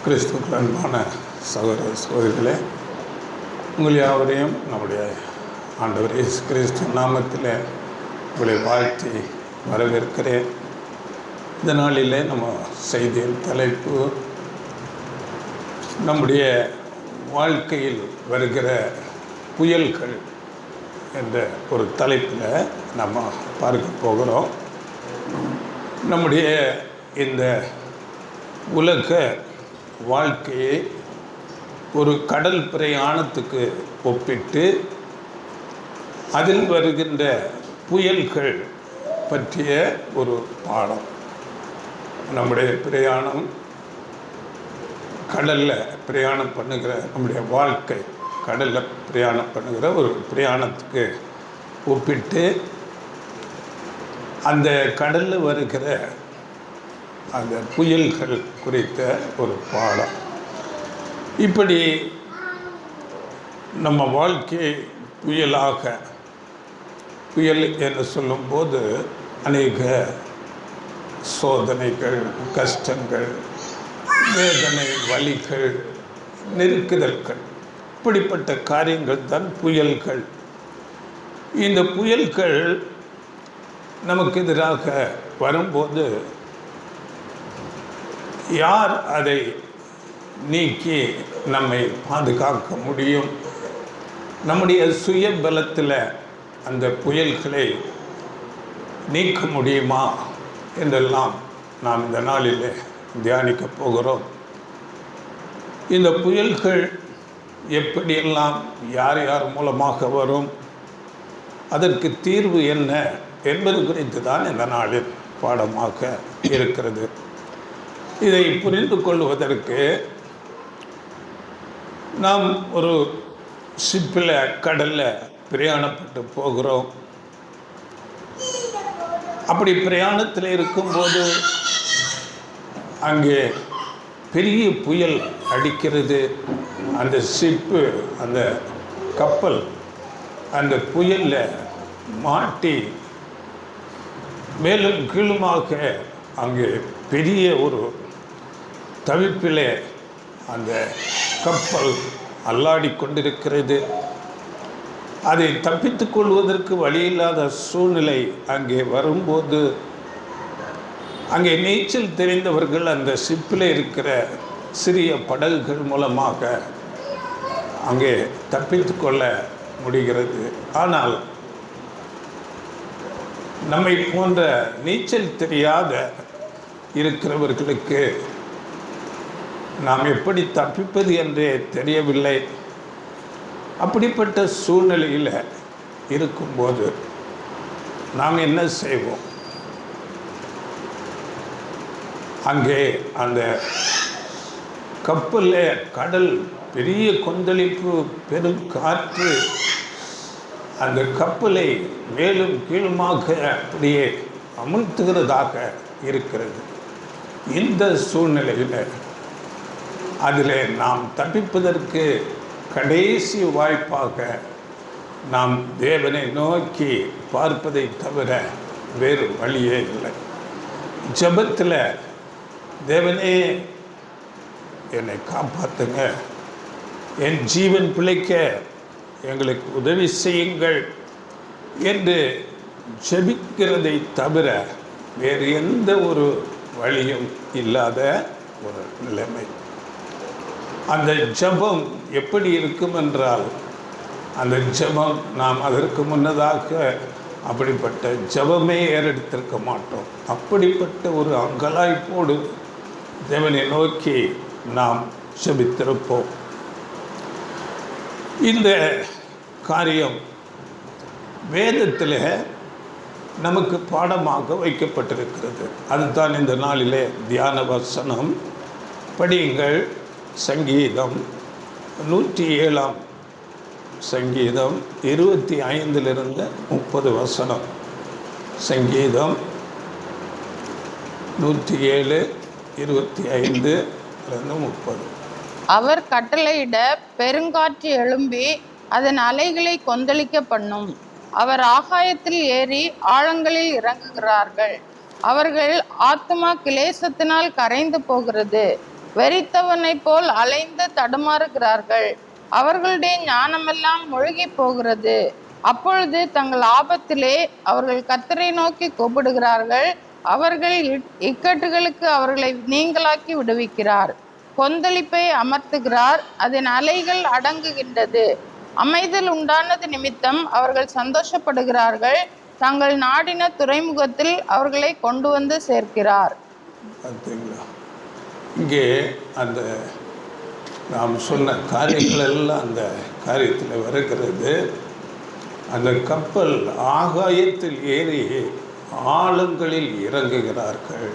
கிறிஸ்துவுக்கு அன்பான சகோதர சகோதரிகளே, உங்கள் யாவரையும் நம்முடைய ஆண்டவர் இயேசு கிறிஸ்து நாமத்தில் உங்களை வாழ்த்தி வரவேற்கிறேன். இந்த நாளிலே நம்ம செய்தியின் தலைப்பு நம்முடைய வாழ்க்கையில் வருகிற புயல்கள் என்ற ஒரு தலைப்பில் நம்ம பார்க்க போகிறோம். நம்முடைய இந்த உலக வாழ்க்கையை ஒரு கடல் பிரயாணத்துக்கு ஒப்பிட்டு அதில் வருகின்ற புயல்கள் பற்றிய ஒரு பாடம். நம்முடைய பிரயாணம் கடலில் பிரயாணம் பண்ணுகிற நம்முடைய வாழ்க்கை கடலில் பிரயாணம் பண்ணுகிற ஒரு பிரயாணத்துக்கு ஒப்பிட்டு அந்த கடலில் வருகிற அந்த புயல்கள் குறித்த ஒரு பாடம். இப்படி நம்ம வாழ்க்கை புயல் என்று சொல்லும்போது அநேக சோதனைகள், கஷ்டங்கள், வேதனை, வலிகள், நெருக்குதல்கள், இப்படிப்பட்ட காரியங்கள் தான் புயல்கள். இந்த புயல்கள் நமக்கு எதிராக வரும்போது யார் அதை நீக்கி நம்மை பாதுகாக்க முடியும்? நம்முடைய சுய பலத்தில் அந்த புயல்களை நீக்க முடியுமா என்றெல்லாம் நாம் இந்த நாளில் தியானிக்க போகிறோம். இந்த புயல்கள் எப்படியெல்லாம் யார் யார் மூலமாக வரும், அதற்கு தீர்வு என்ன என்பது குறித்து தான் இந்த நாளில் பாடமாக இருக்கிறது. இதை புரிந்து கொள்வதற்கு நாம் ஒரு ஷிப்பில் கடலில் பிரயாணப்பட்டு போகிறோம். அப்படி பிரயாணத்தில் இருக்கும்போது அங்கே பெரிய புயல் அடிக்கிறது. அந்த ஷிப்பு, அந்த கப்பல் அந்த புயலில் மாட்டி மேலும் கீழுமாக அங்கே பெரிய ஒரு தவிப்பிலே அந்த கப்பல் அல்லாடி கொண்டிருக்கிறது. அதை தப்பித்து கொள்வதற்கு வழியில்லாத சூழ்நிலை அங்கே வரும்போது அங்கே நீச்சல் தெரிந்தவர்கள் அந்த ஷிப்பில் இருக்கிற சிறிய படகுகள் மூலமாக அங்கே தப்பித்து கொள்ள முடிகிறது. ஆனால் நம்மை போன்ற நீச்சல் தெரியாத இருக்கிறவர்களுக்கு நாம் எப்படி தப்பிப்பது என்றே தெரியவில்லை. அப்படிப்பட்ட சூழ்நிலையில் இருக்கும்போது நாம் என்ன செய்வோம்? அங்கே அந்த கப்பலில் கடல் பெரிய கொந்தளிப்பு, பெரும் காற்று அந்த கப்பலை மேலும் கீழுமாக அப்படியே அமுழ்த்துகிறதாக இருக்கிறது. இந்த சூழ்நிலையில் அதில் நாம் தப்பிப்பதற்கு கடைசி வாய்ப்பாக நாம் தேவனை நோக்கி பார்ப்பதை தவிர வேறு வழியே இல்லை. ஜெபத்தில் தேவனே என்னை காப்பாற்றுங்க, என் ஜீவன் பிழைக்க எங்களுக்கு உதவி செய்யுங்கள் என்று ஜெபிக்கிறதை தவிர வேறு எந்த ஒரு வழியும் இல்லாத ஒரு நிலைமை. அந்த ஜெபம் எப்படி இருக்கும் என்றால், அந்த ஜெபம் நாம் அதற்கு முன்னதாக அப்படிப்பட்ட ஜெபமே ஏறெடுத்திருக்க மாட்டோம். அப்படிப்பட்ட ஒரு அங்கலாய்ப்போடு தேவனை நோக்கி நாம் ஜெபித்திருப்போம். இந்த காரியம் வேதத்தில் நமக்கு பாடமாக வைக்கப்பட்டிருக்கிறது. அதுதான் இந்த நாளிலே தியான வசனம். படியுங்கள். சங்கீதம் 107 சங்கீதம் 25 வசனம். சங்கீதம் 107 25 30. அவர் கட்டளையிட பெருங்காற்று எழும்பி அதன் அலைகளை கொந்தளிக்க பண்ணும். அவர் ஆகாயத்தில் ஏறி ஆழங்களில் இறங்குகிறார்கள். அவர்கள் ஆத்துமா கிளேசத்தினால் கரைந்து போகிறது. வெறித்தவனைப் போல் அலைந்து தடுமாறுகிறார்கள். அவர்களுடைய ஞானமெல்லாம் மூழ்கி போகிறது. அப்பொழுது தங்கள் ஆபத்திலே அவர்கள் கர்த்தரை நோக்கி கூப்பிடுகிறார்கள். அவர்கள் இக்கட்டுகளுக்கு அவர்களை நீங்களாக்கி விடுவிக்கிறார். கொந்தளிப்பை அமர்த்துகிறார், அதன் அலைகள் அடங்குகின்றது. அமைதல் உண்டானது நிமித்தம் அவர்கள் சந்தோஷப்படுகிறார்கள். தங்கள் நாடின துறைமுகத்தில் அவர்களை கொண்டு வந்து சேர்க்கிறார். பார்த்தீங்களா? இங்கே அந்த நாம் சொன்ன காரியங்கள் எல்லாம் அந்த காரியத்தில் வருகிறது. அந்த கப்பல் ஆகாயத்தில் ஏறி ஆழங்களில் இறங்குகிறார்கள்.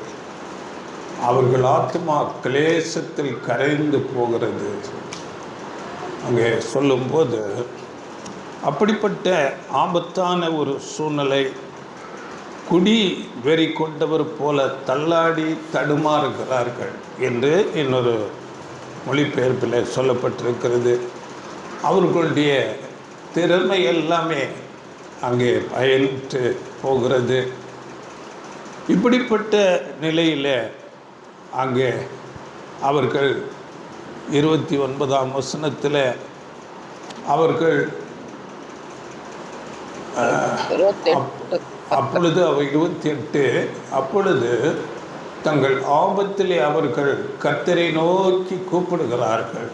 அவர்கள் ஆத்மா கிளேசத்தில் கரைந்து போகிறது. அங்கே சொல்லும்போது அப்படிப்பட்ட ஆபத்தான ஒரு சூழ்நிலை, குடி வெறி கொண்டவர் போல தள்ளாடி தடுமாறுகிறார்கள் என்று இன்னொரு மொழிபெயர்ப்பில் சொல்லப்பட்டிருக்கிறது. அவர்களுடைய திறமை எல்லாமே அங்கே பயனிட்டு போகிறது. இப்படிப்பட்ட நிலையில் அங்கே அவர்கள் 29ஆம் வசனத்தில் அவர்கள் அப்பொழுது அவர் 28 அப்பொழுது தங்கள் ஆபத்திலே அவர்கள் கர்த்தரை நோக்கி கூப்பிடுகிறார்கள்.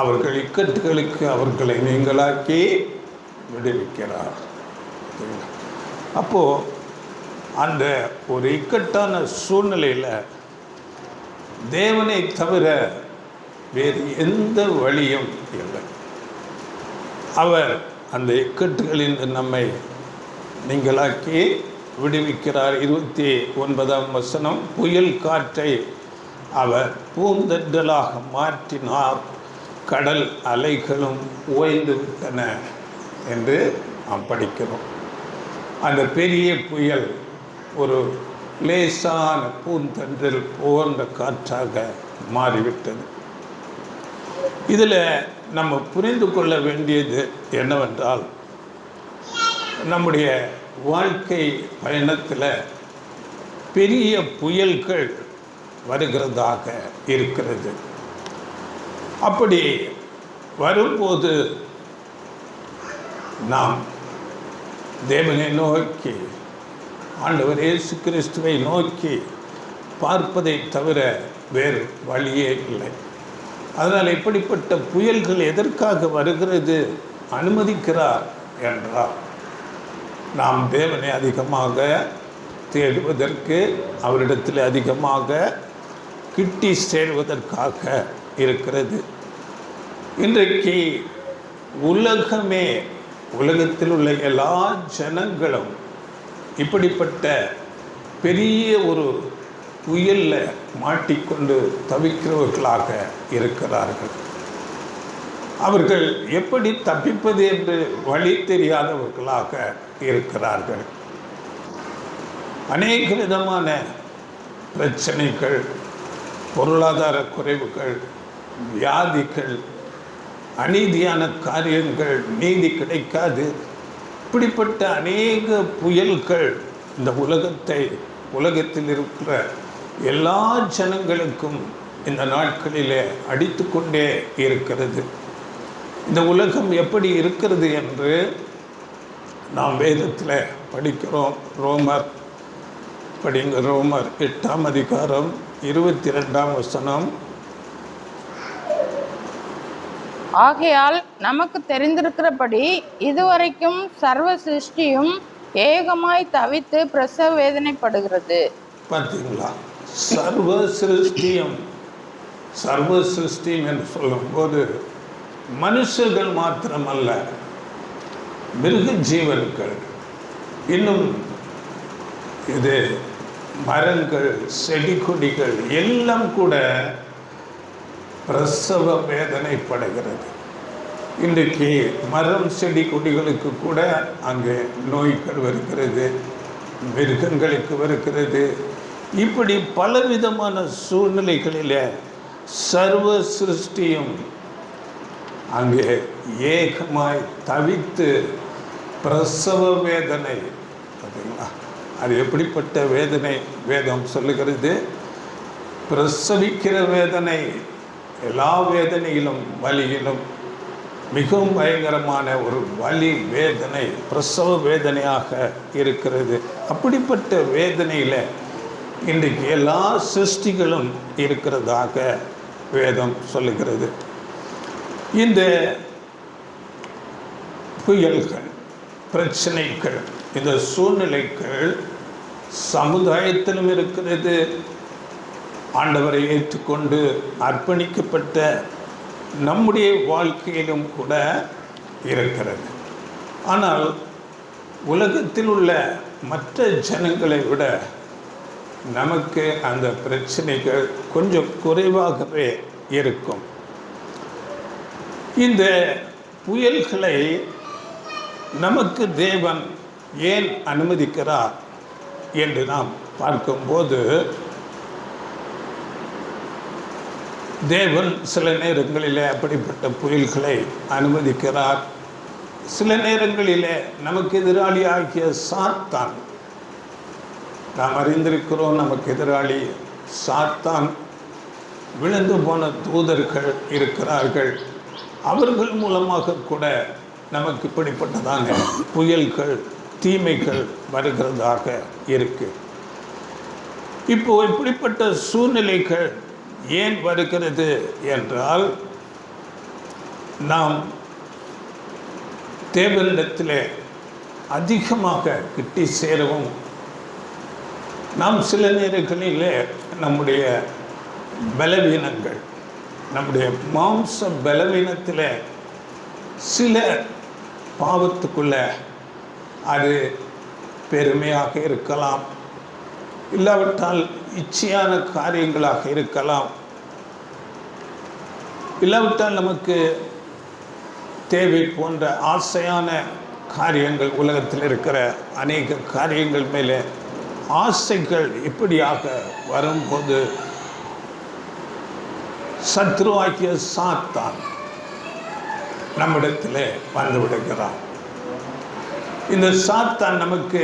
அவர்கள் இக்கட்டுகளுக்கு அவர்களை நீங்களாக்கி விடுவிக்கிறார். அப்போது அந்த ஒரு இக்கட்டான சூழ்நிலையில் தேவனை தவிர வேறு எந்த வழியும் இல்லை. அவர் அந்த இக்கட்டுகளில் நம்மை நீங்களாக்கி விடுவிக்கிறார். 29ஆம் வசனம், புயல் காற்றை அவர் பூந்தென்றலாக மாற்றினார், கடல் அலைகளும் ஓய்ந்து விட்டன என்று நாம் படிக்கிறோம். அந்த பெரிய புயல் ஒரு லேசான பூந்தென்றல் போன்ற காற்றாக மாறிவிட்டது. இதில் நம்ம புரிந்து கொள்ள வேண்டியது என்னவென்றால், நம்முடைய வாழ்க்கை பயணத்தில் பெரிய புயல்கள் வருகிறதாக இருக்கிறது. அப்படி வரும்போது நாம் தேவனை நோக்கி, ஆண்டவர் இயேசு கிறிஸ்துவை நோக்கி பார்ப்பதை தவிர வேறு வழியே இல்லை. அதனால் இப்படிப்பட்ட புயல்கள் எதற்காக வருகிறது அனுமதிக்கிறார் என்றால், நாம் தேவனை அதிகமாக தேடுவதற்கு, அவரிடத்தில் அதிகமாக கிட்டி சேர்வதற்காக இருக்கிறது. இன்றைக்கு உலகமே, உலகத்தில் உள்ள எல்லா ஜனங்களும் இப்படிப்பட்ட பெரிய ஒரு புயலில் மாட்டிக்கொண்டு தவிக்கிறவர்களாக இருக்கிறார்கள். அவர்கள் எப்படி தப்பிப்பது என்று வழி தெரியாதவர்களாக இருக்கிறார்கள். அநேக விதமான பிரச்சனைகள், பொருளாதார குறைவுகள், வியாதிகள், அநீதியான காரியங்கள், நீதி கிடைக்காது, இப்படிப்பட்ட அநேக புயல்கள் இந்த உலகத்தில் இருக்கிற எல்லா ஜனங்களுக்கும் இந்த நாட்களிலே அடித்து கொண்டே இருக்கிறது. இந்த உலகம் எப்படி இருக்கிறது என்று நாம் வேதத்தில் படிக்கிறோம். ரோமர் 8ஆம் அதிகாரம் 22ஆம் வசனம். ஆகையால் நமக்கு தெரிந்திருக்கிறபடி இதுவரைக்கும் சர்வ சிருஷ்டியும் ஏகமாய் தவித்து பிரசவ வேதனைப்படுகிறது. பார்த்தீங்களா? சர்வ சிருஷ்டியும் என்று சொல்லும்போது மனுஷர்கள் மாத்திரமல்ல, மிருக ஜீவன்கள், இன்னும் இது மரங்கள், செடி கொடிகள் எல்லாம் கூட பிரசவ வேதனைப்படுகிறது. இன்றைக்கு மரம் செடி கொடிகளுக்கு கூட அங்கே நோய்கள் வருகிறது, மிருகங்களுக்கு வருகிறது. இப்படி பலவிதமான சூழ்நிலைகளில் சர்வ சிருஷ்டியும் அங்கே ஏகமாய் தவித்து பிரசவ வேதனை. பார்த்தீங்களா? அது எப்படிப்பட்ட வேதனை வேதம் சொல்லுகிறது? பிரசவிக்கிற வேதனை எல்லா வேதனையிலும் வலியிலும் மிகவும் பயங்கரமான ஒரு வலி வேதனை, பிரசவ வேதனையாக இருக்கிறது. அப்படிப்பட்ட வேதனையில் இன்றைக்கு எல்லா சிருஷ்டிகளும் இருக்கிறதாக வேதம் சொல்லுகிறது. இந்த புயல்கள், பிரச்சனைகள், இந்த சூழ்நிலைகள் சமுதாயத்திலும் இருக்கிறது, ஆண்டவரை ஏற்றுக்கொண்டு அர்ப்பணிக்கப்பட்ட நம்முடைய வாழ்க்கையிலும் கூட இருக்கிறது. ஆனால் உலகத்தில் உள்ள மற்ற ஜனங்களை விட நமக்கு அந்த பிரச்சனைகள் கொஞ்சம் குறைவாகவே இருக்கும். இந்த புயல்களை நமக்கு தேவன் ஏன் அனுமதிக்கிறார் என்று நாம் பார்க்கும்போது, தேவன் சில நேரங்களிலே அப்படிப்பட்ட புயல்களை அனுமதிக்கிறார். சில நேரங்களிலே நமக்கு எதிராளி ஆகிய சாத்தான், நாம் அறிந்திருக்கிறோம், நமக்கு எதிராளி சாத்தான், விழுந்து போன தூதர்கள் இருக்கிறார்கள். அவர்கள் மூலமாக கூட நமக்கு இப்படிப்பட்டதான புயல்கள், தீமைகள் வருகிறதாக இருக்கு. இப்போ இப்படிப்பட்ட சூழ்நிலைகள் ஏன் வருகிறது என்றால், நாம் தேவனிடத்தில் அதிகமாக கிட்டி சேரவும், நாம் சில நேரங்களில் நம்முடைய பலவீனங்கள், நம்முடைய மாம்ச பலவீனத்தில் சில பாவத்துக்குள்ள அது பெருமையாக இருக்கலாம், இல்லாவிட்டால் இச்சையான காரியங்களாக இருக்கலாம், இல்லாவிட்டால் நமக்கு தேவை போன்ற ஆசையான காரியங்கள், உலகத்தில் இருக்கிற அநேக காரியங்கள் மேலே ஆசைகள் இப்படியாக வரும்போது சத்ருவாக்கிய சாத்தான் நம்மிடத்தில் வந்து விடுகிறான். இந்த சாத்தான் நமக்கு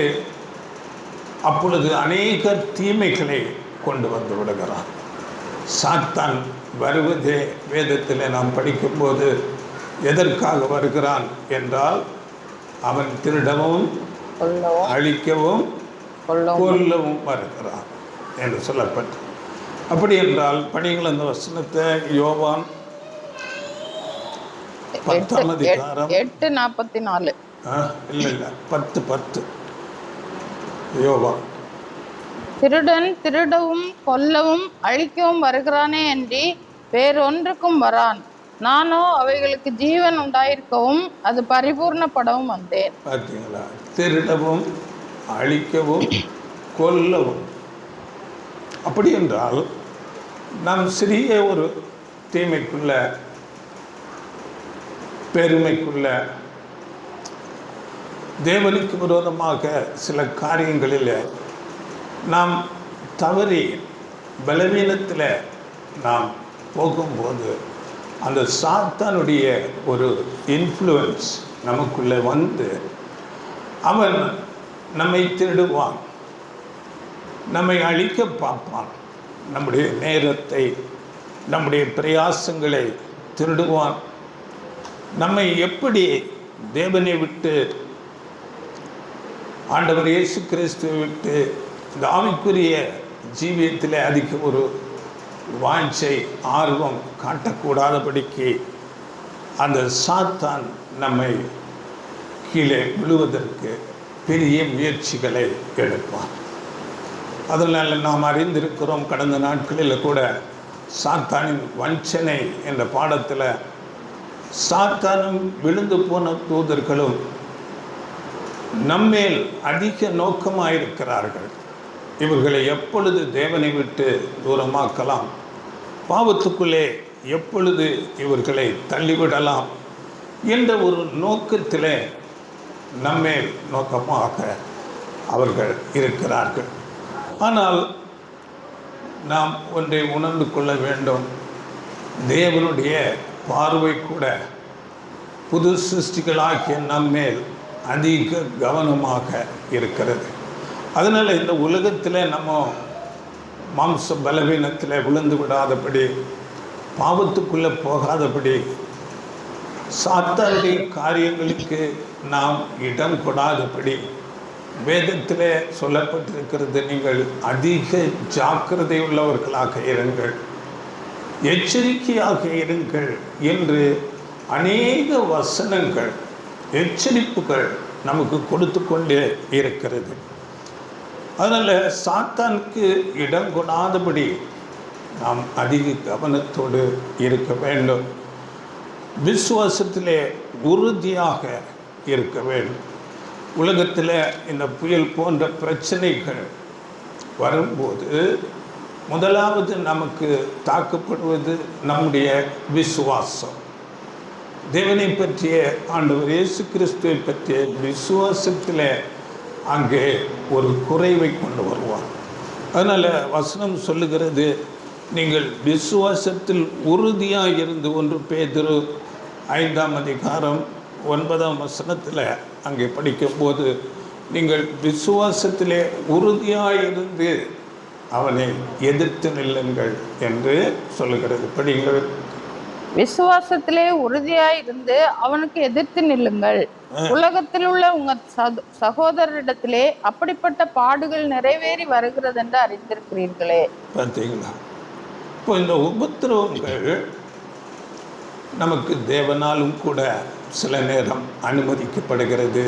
அப்பொழுது அநேக தீமைகளை கொண்டு வந்து விடுகிறான். சாத்தான் வருவதே வேதத்தில் நாம் படிக்கும்போது எதற்காக வருகிறான் என்றால், அவன் திருடவும் அழிக்கவும் கொல்லவும் வருகிறான் என்று சொல்லப்பட்டு. அப்படி என்றால் படிங்கள் அந்த வசனத்தை. யோவான் 10ஆம் அதிகாரம் 8:44. இல்லை 10:10. யோவான், திருடன் திருடவும் கொல்லவும் அழிக்கவும் வருகிறானே அன்றி வேறொன்றுக்கும் வரான். நானோ அவைகளுக்கு ஜீவன் உண்டாயிருக்கவும் அது பரிபூர்ணப்படவும் வந்தேன். பார்த்தீங்களா? திருடவும் அழிக்கவும் கொல்லவும். அப்படி என்றால் நாம் சிறிய ஒரு தீமைக்குள்ள, பெருமைக்குள்ள, தேவனுக்கு விரோதமாக சில காரியங்களில் நாம் தவறி பலவீனத்தில் நாம் போகும்போது அந்த சாத்தானுடைய ஒரு இன்ஃப்ளூயன்ஸ் நமக்குள்ளே வந்து அவன் நம்மை திருடுவான், நம்மை அழிக்க பார்ப்பான், நம்முடைய நேரத்தை, நம்முடைய பிரயாசங்களை திருடுவான். நம்மை எப்படி தேவனை விட்டு, ஆண்டவர் இயேசு கிறிஸ்துவை விட்டு இந்த ஆவிக்குரிய ஜீவியத்தில் அதிக ஒரு வாஞ்சை, ஆர்வம் காட்டக்கூடாதபடிக்கு அந்த சாத்தான் நம்மை கீழே விழுவதற்கு பெரிய முயற்சிகளை எடுப்பான். அதனால் நாம் அறிந்திருக்கிறோம், கடந்த நாட்களில் கூட சாத்தானின் வஞ்சனை என்ற பாடத்தில் சாத்தானும் விழுந்து போன தூதர்களும் நம்மேல் அதிக நோக்கமாயிருக்கிறார்கள். இவர்களை எப்பொழுது தேவனை விட்டு தூரமாக்கலாம், பாவத்துக்குள்ளே எப்பொழுது இவர்களை தள்ளிவிடலாம் என்ற ஒரு நோக்கத்திலே நம்மேல் நோக்கமாக அவர்கள் இருக்கிறார்கள். ஆனால் நாம் ஒன்றை உணர்ந்து கொள்ள வேண்டும். தேவனுடைய பார்வை கூட புது சிருஷ்டிகளாகிய நம்மேல் அதிக கவனமாக இருக்கிறது. அதனால் இந்த உலகத்தில் நம்ம மாம்ச பலவீனத்தில் விழுந்து விடாதபடி, பாவத்துக்குள்ளே போகாதபடி, சாத்தானுடைய காரியங்களுக்கு நாம் இடம் கொடாதபடி வேதத்தில் சொல்லப்பட்டிருக்கிறது. நீங்கள் அதிக ஜாக்கிரதை உள்ளவர்களாக இருங்கள், எச்சரிக்கையாக இருங்கள் என்று அநேக வசனங்கள், எச்சரிப்புகள் நமக்கு கொடுத்து கொண்டே இருக்கிறது. அதனால் சாத்தானுக்கு இடம் கொடாதபடி நாம் அதிக கவனத்தோடு இருக்க வேண்டும். விசுவாசத்திலே உறுதியாக இருக்க வேண்டும். உலகத்தில் இந்த புயல் போன்ற பிரச்சனைகள் வரும்போது முதலாவது நமக்கு தாக்கப்படுவது நம்முடைய விசுவாசம். தேவனை பற்றிய, ஆண்டவர் இயேசு கிறிஸ்துவை பற்றிய விசுவாசத்தில் அங்கே ஒரு குறைவை கொண்டு வருவார். அதனால் வசனம் சொல்லுகிறது, நீங்கள் விசுவாசத்தில் உறுதியாக இருந்து, 1 பேதுரு 5ஆம் அதிகாரம் 9ஆம் வசனத்தில் அங்கே படிக்கும்போது, நீங்கள் விசுவாசத்திலே உறுதியாக இருந்து அவனை எதிர்த்து நில்லுங்கள் என்று சொல்லுகிறது. படிங்கள். விசுவாசத்திலே உறுதியாய் இருந்து அவனுக்கு எதிர்த்து நில்லுங்கள். உலகத்தில் உள்ள உங்க சகோதரரிடத்திலே அப்படிப்பட்ட பாடுகள் நிறைவேறி வருகிறது என்று அறிந்திருக்கிறீர்களே. பார்த்தீங்களா? இப்போ இந்த உபத்திரவங்கள் நமக்கு தேவனாலும் கூட சில நேரம் அனுமதிக்கப்படுகிறது.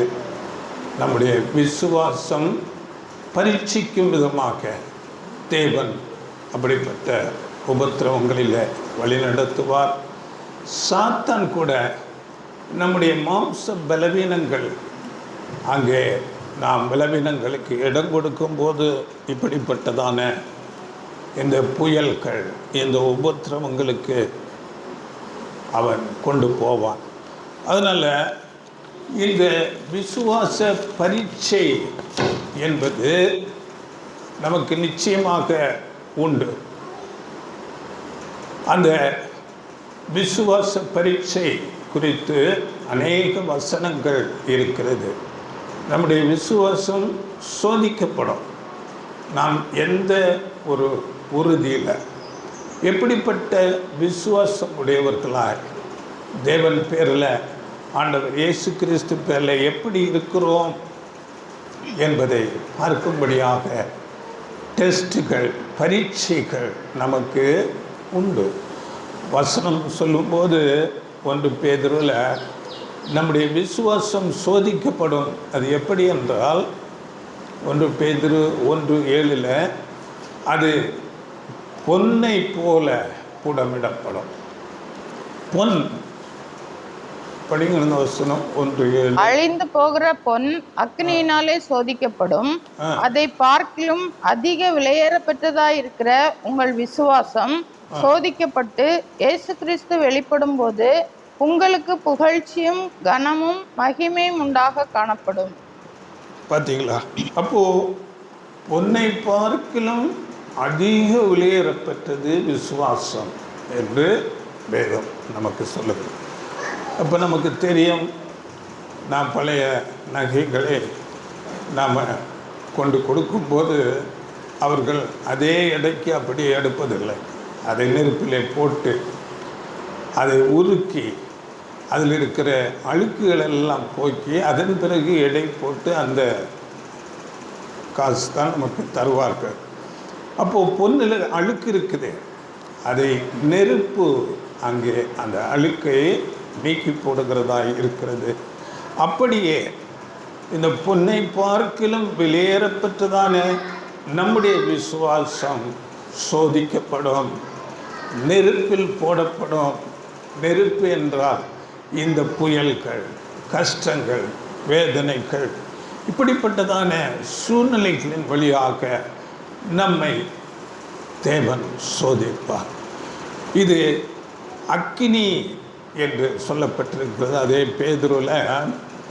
நம்முடைய விசுவாசம் பரீட்சிக்கும் விதமாக தேவன் அப்படிப்பட்ட உபத்திரவங்களில் வழிநடத்துவார். சாத்தான் கூட நம்முடைய மாம்ச பலவீனங்கள், அங்கே நாம் பலவீனங்களுக்கு இடம் கொடுக்கும்போது இப்படிப்பட்டதான இந்த புயல்கள், இந்த உபத்திரவங்களுக்கு அவன் கொண்டு போவான். அதனால் இந்த விசுவாச பரீட்சை என்பது நமக்கு நிச்சயமாக உண்டு. அந்த விசுவாச பரீட்சை குறித்து அநேக வசனங்கள் இருக்கிறது. நம்முடைய விசுவாசம் சோதிக்கப்படும். நாம் எந்த ஒரு உறுதியில் எப்படிப்பட்ட விசுவாசம் உடையவர்களாய் தேவன் பேரில், ஆண்டவர் இயேசு கிறிஸ்து பேரில் எப்படி இருக்கிறோம் என்பதை பார்க்கும்படியாக டெஸ்ட்டுகள், பரீட்சைகள் நமக்கு உண்டு. வசனம் சொல்லும்போது 1 பேதுருவில் நம்முடைய விசுவாசம் சோதிக்கப்படும். அது எப்படி என்றால் 1 பேதுரு 1:7 அது பொன்னை போல புடமிடப்படும். பொன், படிங்கிற வசனம் 1:7, அழிந்து போகிற பொன் அக்னியினாலே சோதிக்கப்படும். அதை பார்க்கிலும் அதிக விலையேற பெற்றதாய் இருக்கிற உங்கள் விசுவாசம் சோதிக்கப்பட்டு இயேசு கிறிஸ்து வெளிப்படும் போது உங்களுக்கு புகழ்ச்சியும் கனமும் மகிமையும் உண்டாக காணப்படும். பார்த்தீங்களா? அப்போ பொன்னை பார்க்கிலும் அதிக விலையேறப்பட்டது விசுவாசம் என்று வேதம் நமக்கு சொல்லுது. அப்போ நமக்கு தெரியும், நாம் பழைய நகைகளை நாம் கொண்டு கொடுக்கும்போது அவர்கள் அதே எடைக்கு அப்படியே எடுப்பதில்லை. அதை நெருப்பிலே போட்டு அதை உருக்கி அதில் இருக்கிற அழுக்குகளெல்லாம் போக்கி அதன் பிறகு எடை போட்டு அந்த காசு தான் நமக்கு தருவார்கள். அப்போது பொண்ணில் அழுக்கு இருக்குது, அதை நெருப்பு அங்கே அந்த அழுக்கை நீக்கி போடுகிறதா இருக்கிறது. அப்படியே இந்த பொன்னை பார்க்கிலும் வெளியேறப்பட்டதான நம்முடைய விசுவாசம் சோதிக்கப்படும், நெருப்பில் போடப்படும். நெருப்பு என்றால் இந்த புயல்கள், கஷ்டங்கள், வேதனைகள், இப்படிப்பட்டதான சூழ்நிலைகளின் வழியாக நம்மை தேவன் சோதிப்பார். இது அக்கினி என்று சொல்லப்பட்டிருக்கிறது. அதே பேதுருவில்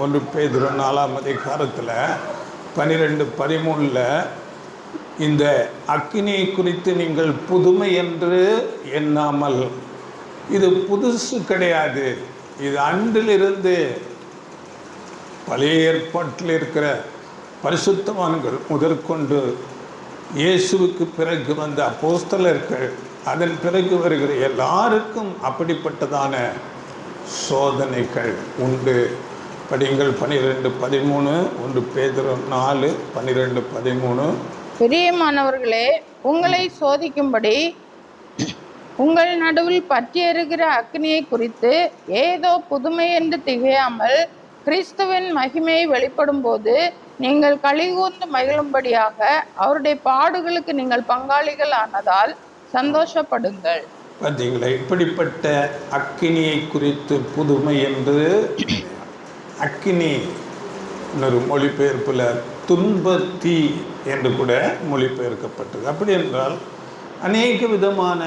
1 பேதுரு 4ஆம் அதிகாரத்தில் 12-13 இந்த அக்கினியை குறித்து நீங்கள் புதுமை என்று எண்ணாமல், இது புதுசு கிடையாது, இது அன்றிலிருந்து பழைய ஏற்பாட்டில் இருக்கிற பரிசுத்தவான்கள் முதற்கொண்டு இயேசுவுக்கு பிறகு வந்த அப்போஸ்தலர்கள், அதன் பிறகு வருகிற எல்லாருக்கும் அப்படிப்பட்டதான சோதனைகள் உண்டு. படிங்கள் 12:13, 1 பேதுரு 4:12-13. பிரியமானவர்களே, உங்களை சோதிக்கும்படி உங்கள் நடுவில் பற்றி எரிகிற அக்னியை குறித்து ஏதோ புதுமை என்று திகையாமல், கிறிஸ்துவின் மகிமையை வெளிப்படும் போது நீங்கள் களிகூர்ந்து மகிழும்படியாக அவருடைய பாடுகளுக்கு நீங்கள் பங்காளிகள் ஆனதால் சந்தோஷப்படுங்கள். பார்த்தீங்களா, இப்படிப்பட்ட அக்கினியை குறித்து புதுமை என்று, அக்கினி இன்னொரு மொழிபெயர்ப்பில் துன்பத்தீ என்று கூட மொழிபெயர்க்கப்பட்டது. அப்படி என்றால் அநேக விதமான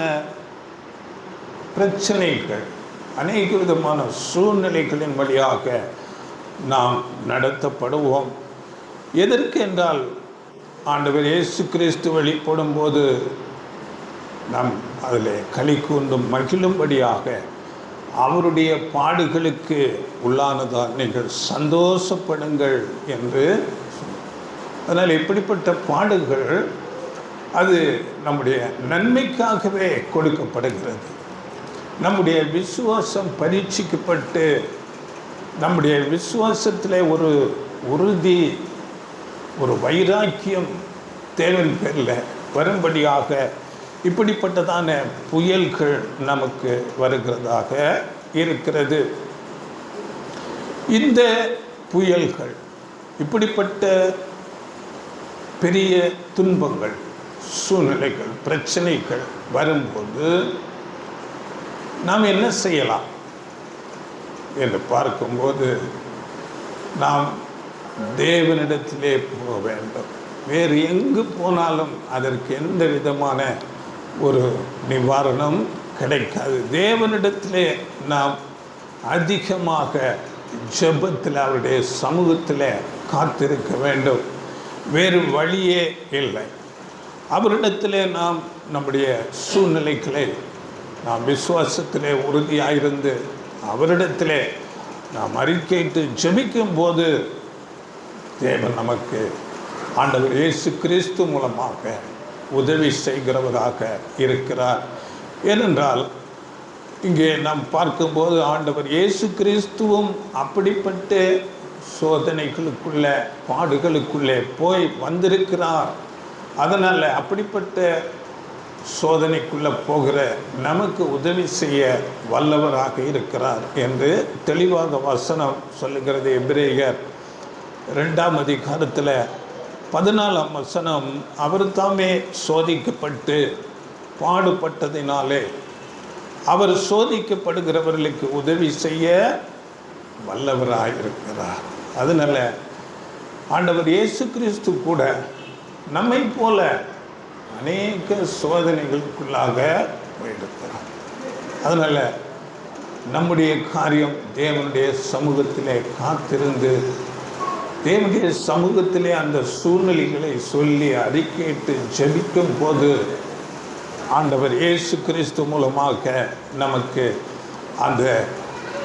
பிரச்சனைகள், அநேக விதமான சூழ்நிலைகளின் வழியாக நாம் நடத்தப்படுவோம். எதற்கு என்றால், ஆண்டவர் இயேசு கிறிஸ்து வெளிப்படும் போது நாம் அதில் களி கூர்ந்து மகிழும்படியாக அவருடைய பாடுகளுக்கு உள்ளானதால் நீங்கள் சந்தோஷப்படுங்கள் என்று. அதனால் இப்படிப்பட்ட பாடுகள் அது நம்முடைய நன்மைக்காகவே கொடுக்கப்படுகிறது. நம்முடைய விசுவாசம் பரீட்சிக்கப்பட்டு நம்முடைய விசுவாசத்தில் ஒரு உறுதி, ஒரு வைராக்கியம் தேவன் பேரில் வரும்படியாக இப்படிப்பட்டதான புயல்கள் நமக்கு வருகிறதாக இருக்கிறது. இந்த புயல்கள், இப்படிப்பட்ட பெரிய துன்பங்கள், சூழ்நிலைகள், பிரச்சனைகள் வரும்போது நாம் என்ன செய்யலாம் என்று பார்க்கும்போது, நாம் தேவனிடத்திலே போக வேண்டும். வேறு எங்கு போனாலும் அதற்கு எந்த விதமான ஒரு நிவாரணம் கிடைக்காது. தேவனிடத்திலே நாம் அதிகமாக ஜெபத்தில், அவருடைய சமூகத்தில் காத்திருக்க வேண்டும். வேறு வழியே இல்லை. அவரிடத்திலே நாம் நம்முடைய சூழ்நிலைகளை நாம் விசுவாசத்திலே உறுதியாயிருந்து அவரிடத்திலே நாம் அறிக்கையிட்டு ஜெபிக்கும் போது தேவன் நமக்கு, ஆண்டவர் இயேசு கிறிஸ்து மூலமாக உதவி செய்கிறவராக இருக்கிறார். ஏனென்றால் இங்கே நாம் பார்க்கும்போது ஆண்டவர் இயேசு கிறிஸ்துவும் அப்படிப்பட்ட சோதனைகளுக்குள்ள, பாடுகளுக்குள்ளே போய் வந்திருக்கிறார். அதனால் அப்படிப்பட்ட சோதனைக்குள்ளே போகிற நமக்கு உதவி செய்ய வல்லவராக இருக்கிறார் என்று தெளிவாக வசனம் சொல்லுகிறது. எபிரேயர் 2ஆம் அதிகாரத்தில் 14ஆம் வசனம், அவர் தாமே சோதிக்கப்பட்டு பாடுபட்டதினாலே அவர் சோதிக்கப்படுகிறவர்களுக்கு உதவி செய்ய வல்லவராயிருக்கிறார். அதனால் ஆண்டவர் இயேசு கிறிஸ்து கூட நம்மை போல அநேக சோதனைகளுக்குள்ளாக போயிருக்கிறார். அதனால் நம்முடைய காரியம் தேவனுடைய சமூகத்திலே காத்திருந்து, தேவனுடைய சமூகத்திலே அந்த சூழ்நிலைகளை சொல்லி அறிக்கையிட்டு ஜெபிக்கும் போது ஆண்டவர் இயேசு கிறிஸ்து மூலமாக நமக்கு அந்த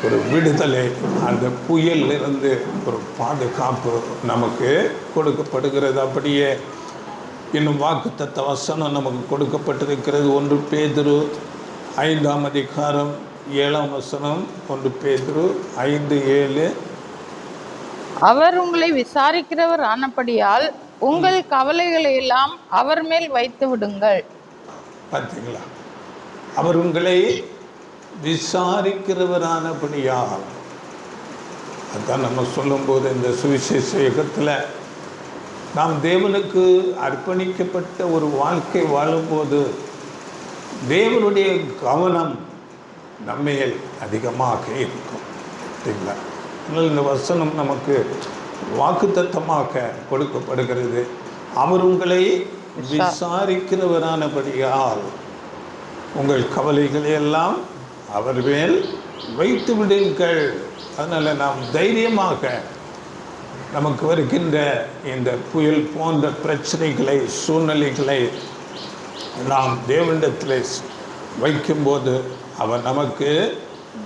ஒரு விடுதலை, அந்த புயலிலிருந்து ஒரு பாதுகாப்பு நமக்கு கொடுக்கப்படுகிறது. அப்படியே இன்னும் வாக்குத்தத்த வசனம் நமக்கு கொடுக்கப்பட்டிருக்கிறது. 1 பேதுரு 5ஆம் அதிகாரம் 7ஆம் வசனம். 1 பேதுரு 5:7. அவர் உங்களை விசாரிக்கிறவர் ஆனபடியால் உங்கள் கவலைகளை எல்லாம் அவர் மேல் வைத்து விடுங்கள். பார்த்தீங்களா, அவர் உங்களை விசாரிக்கிறவரானபடியால். அதுதான் நம்ம சொல்லும்போது இந்த சுவிசேஷ யுகத்தில் நாம் தேவனுக்கு அர்ப்பணிக்கப்பட்ட ஒரு வாழ்க்கை வாழும்போது தேவனுடைய கவனம் நம்மையில் அதிகமாக இருக்கும். சரிங்களா? அதனால் இந்த வசனம் நமக்கு வாக்குத்தத்தமாக கொடுக்கப்படுகிறது. அவர் உங்களை விசாரிக்கிறவரானபடியால் உங்கள் கவலைகளை எல்லாம் அவர் மேல் வைத்து விடுங்கள். அதனால் நாம் தைரியமாக நமக்கு வருகின்ற இந்த புயல் போன்ற பிரச்சனைகளை, சூழ்நிலைகளை நாம் தேவனிடத்தில் வைக்கும்போது அவர் நமக்கு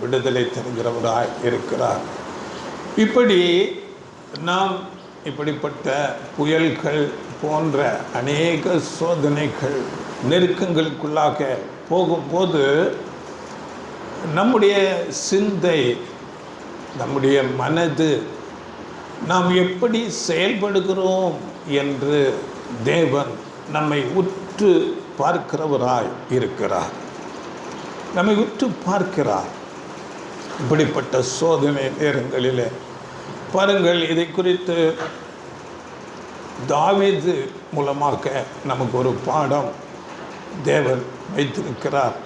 விடுதலை தருகிறவராய் இருக்கிறார். இப்படி நாம் இப்படிப்பட்ட புயல்கள், போன்ற அநேக சோதனைகள் நெருக்கங்களுக்குள்ளாக போகும்போது நம்முடைய சிந்தை, நம்முடைய மனது, நாம் எப்படி செயல்படுகிறோம் என்று தேவன் நம்மை உற்று பார்க்கிறவராய் இருக்கிறார். நம்மை உற்று பார்க்கிறார். இப்படிப்பட்ட சோதனை நேரங்களில் பாருங்கள், இதை குறித்து தாவீது மூலமாக நமக்கு ஒரு பாடம் தேவன் வைத்திருக்கிறார்.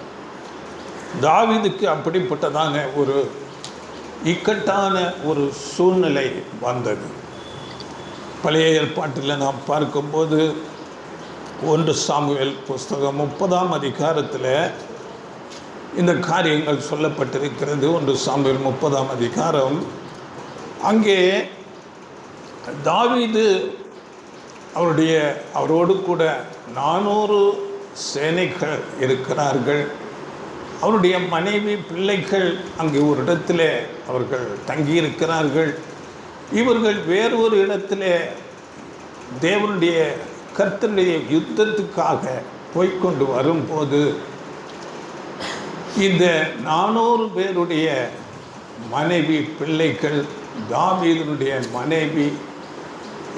தாவீதுக்கு அப்படிப்பட்டதான ஒரு இக்கட்டான ஒரு சூழ்நிலை வந்தது. பழைய ஏற்பாட்டில் நாம் பார்க்கும்போது 1 சாமுவேல் புஸ்தகம் 30ஆம் அதிகாரத்தில் இந்த காரியங்கள் சொல்லப்பட்டிருக்கிறது. 1 சாமுவேல் 30ஆம் அதிகாரம். அங்கே தாவீது அவரோடு கூட 400 சேனைகள் இருக்கிறார்கள். அவருடைய மனைவி, பிள்ளைகள் அங்கே ஒரு இடத்துல அவர்கள் தங்கியிருக்கிறார்கள். இவர்கள் வேறொரு இடத்துல தேவனுடைய கர்த்தருடைய யுத்தத்துக்காக போய்கொண்டு வரும்போது இந்த 400 பேருடைய மனைவி, பிள்ளைகள், தாவீதுடைய மனைவி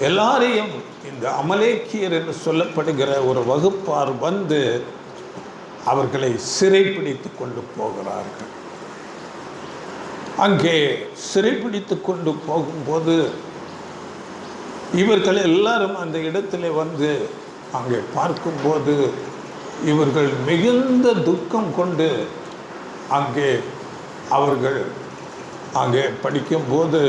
எல்லாரையும் இந்த அமலேக்கியர் என்று சொல்லப்படுகிற ஒரு வகுப்பார் வந்து அவர்களை சிறைப்பிடித்து கொண்டு போகிறார்கள். அங்கே சிறைப்பிடித்து கொண்டு போகும்போது இவர்கள் எல்லாரும் அந்த இடத்துல வந்து அங்கே பார்க்கும்போது இவர்கள் மிகுந்த துக்கம் கொண்டு அவர்கள் அங்கே படிக்கும்போது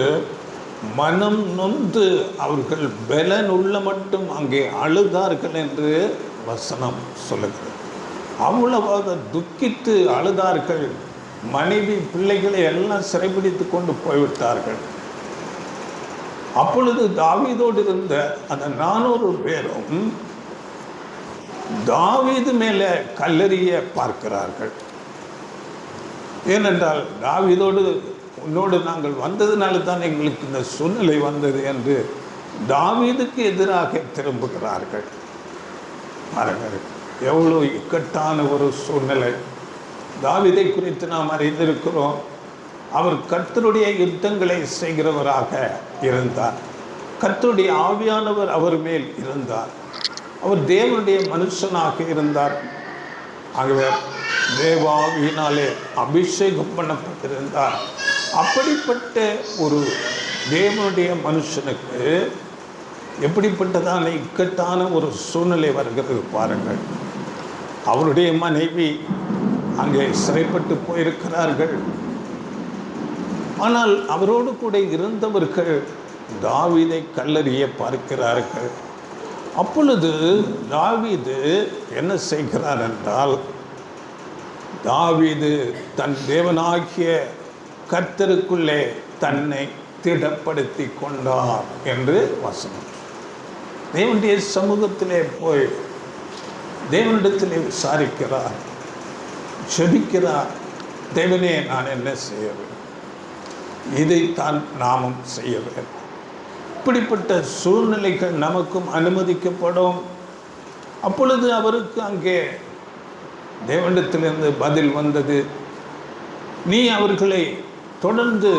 மனம் நொந்து அவர்கள் பலனுள்ள மட்டும் அங்கே அழுதார்கள் என்று வசனம் சொல்லுகிறது. அவ்வளவாக துக்கித்து அழுதார்கள். மனைவி, பிள்ளைகளை எல்லாம் சிறைப்பிடித்து கொண்டு போய்விட்டார்கள். அப்பொழுது தாவீதோடு இருந்த அந்த 400 பேரும் தாவீது மேலே கல்லெறிய பார்க்கிறார்கள். ஏனென்றால் உன்னோடு நாங்கள் வந்ததுனால தான் எங்களுக்கு இந்த சூழ்நிலை வந்தது என்று தாவீதுக்கு எதிராக திரும்புகிறார்கள். பாருங்கள், எவ்வளோ இக்கட்டான ஒரு சூழ்நிலை. தாவீதை குறித்து நாம் அறிந்திருக்கிறோம். அவர் கர்த்தருடைய யுத்தங்களை செய்கிறவராக இருந்தார். கர்த்தருடைய ஆவியானவர் அவர் மேல் இருந்தார். அவர் தேவனுடைய மனுஷனாக இருந்தார். ஆகவே தேவாவியினாலே அபிஷேகம் பண்ணப்பட்டிருந்தார். அப்படிப்பட்ட ஒரு தேவனுடைய மனுஷனுக்கு எப்படிப்பட்டதான இக்கட்டான ஒரு சூழ்நிலை வருகிறது பாருங்கள். அவருடைய மனைவி அங்கே சிறைப்பட்டு போயிருக்கிறார்கள். ஆனால் அவரோடு கூட இருந்தவர்கள் தாவீதை கல்லெறிய பார்க்கிறார்கள். அப்பொழுது தாவீது என்ன செய்கிறார் என்றால், தாவீது தன் தேவனாகிய கர்த்தருக்குள்ளே தன்னை திடப்படுத்தி கொண்டார் என்று வசனம். தேவனுடைய சமூகத்திலே போய் தேவனிடத்திலே விசாரிக்கிறார், ஜெபிக்கிறார். தேவனே, நான் என்ன செய்ய வேண்டும்? இதைத்தான் நாமும் செய்ய வேண்டும். இப்படிப்பட்ட சூழ்நிலைகள் நமக்கும் அனுமதிக்கப்படும். அப்பொழுது அவருக்கு அங்கே தேவனிடத்திலிருந்து பதில் வந்தது. நீ அவர்களை தொடர்ந்து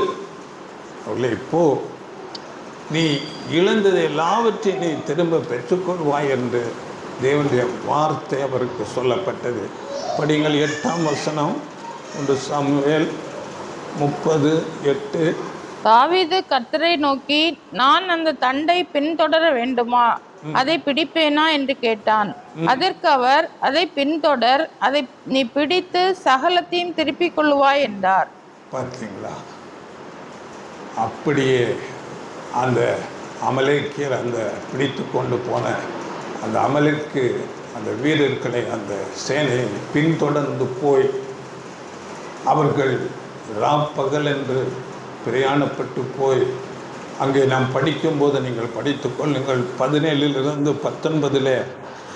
அவர்களை போ, நீ இழந்ததை எல்லாவற்றையும் நீ திரும்ப பெற்றுக்கொள்வாய் என்று தேவனுடைய வார்த்தை அவருக்கு சொல்லப்பட்டது. படிங்கள் 8ஆம் வசனம், 1 சாமுவேல் 30:8. தாவீது கர்த்தரை நோக்கி, நான் அந்த தண்டை பின்தொடர வேண்டுமா? அதை பிடிப்பேனா என்று கேட்டான். அதற்கு அவர், அதை பின்தொடர், அதை நீ பிடித்து சகலத்தையும் திருப்பிக் கொள்ளுவாய் என்றார். பார்த்தீங்களா? அப்படியே அந்த அமலேக்கியர் அந்த பிடித்து கொண்டு போன அந்த அமலேக்கு அந்த வீரர்களை, அந்த சேனையை பின்தொடர்ந்து போய் அவர்கள் ராப்பகல் என்று பிரயாணப்பட்டு போய் அங்கே நாம் படிக்கும்போது, நீங்கள் படித்து கொள்ளுங்கள், 17 - 19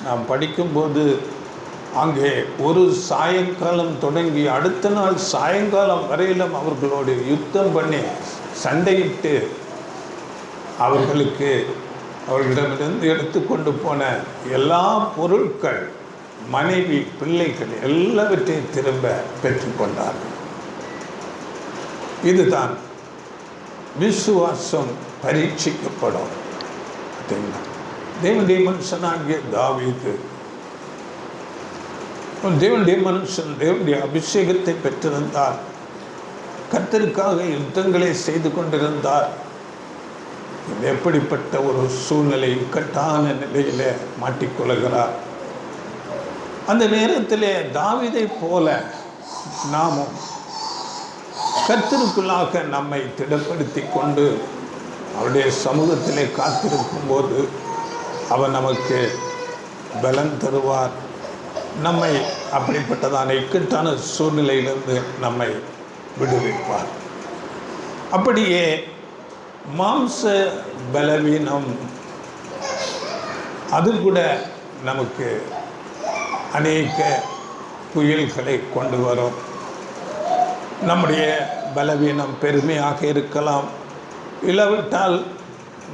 நாம் படிக்கும்போது அங்கே ஒரு சாயங்காலம் தொடங்கி அடுத்த நாள் சாயங்காலம் வரையிலும் அவர்களோடு யுத்தம் பண்ணி சண்டையிட்டு அவர்களுக்கு அவர்களிடமிருந்து எடுத்துக்கொண்டு போன எல்லா பொருட்கள், மனைவி, பிள்ளைகள் எல்லாவற்றையும் திரும்ப பெற்றுக்கொண்டார்கள். இதுதான் விசுவாசம் பரீட்சிக்கப்படும். தேவனுடைய மனுஷனாகிய தாவீது தேவனுடைய மனுஷன் தேவனுடைய அபிஷேகத்தை பெற்றிருந்தார். கர்த்தருக்காக யுத்தங்களை செய்து கொண்டிருந்தார். எப்படிப்பட்ட ஒரு சூழ்நிலை, இக்கட்டான நிலையில மாட்டிக்கொள்கிறார். அந்த நேரத்திலே தாவீதை போல நாமும் கர்த்தருக்குள்ளாக நம்மை திடப்படுத்தி கொண்டு அவருடைய சமூகத்திலே காத்திருக்கும் போது அவர் நமக்கு பலன் தருவார். நம்மை அப்படிப்பட்டதான இக்கட்டான சூழ்நிலையிலிருந்து நம்மை விடுவிப்பார். அப்படியே மாம்ச பலவீனம் அது கூட நமக்கு அநேக புயல்களை கொண்டு வரும். நம்முடைய பலவீனம் பெருமையாக இருக்கலாம், இல்லாவிட்டால்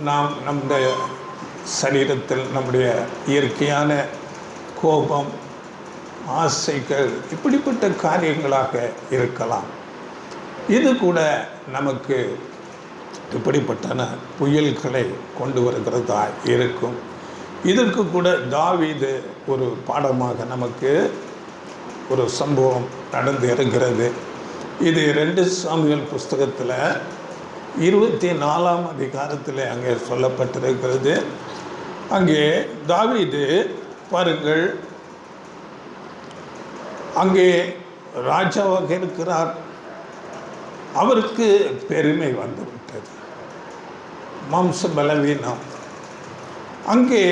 நாம் நம்முடைய சரீரத்தில் நம்முடைய இயற்கையான கோபம், ஆசைகள், இப்படிப்பட்ட காரியங்களாக இருக்கலாம். இது கூட நமக்கு இப்படிப்பட்ட புயல்களை கொண்டு வருகிறதா இருக்கும். இதற்கு கூட தாவீது ஒரு பாடமாக நமக்கு ஒரு சம்பவம் நடந்து இருக்கிறது. இது 2 சாமுவேல் புஸ்தகத்தில் 24ஆம் அதிகாரத்தில் அங்கே சொல்லப்பட்டிருக்கிறது. அங்கே தாவீது பாருங்கள், அங்கே ராஜாவாக இருக்கிறார். அவருக்கு பெருமை வந்துவிட்டது, மாம்ச பலவீனம். அங்கே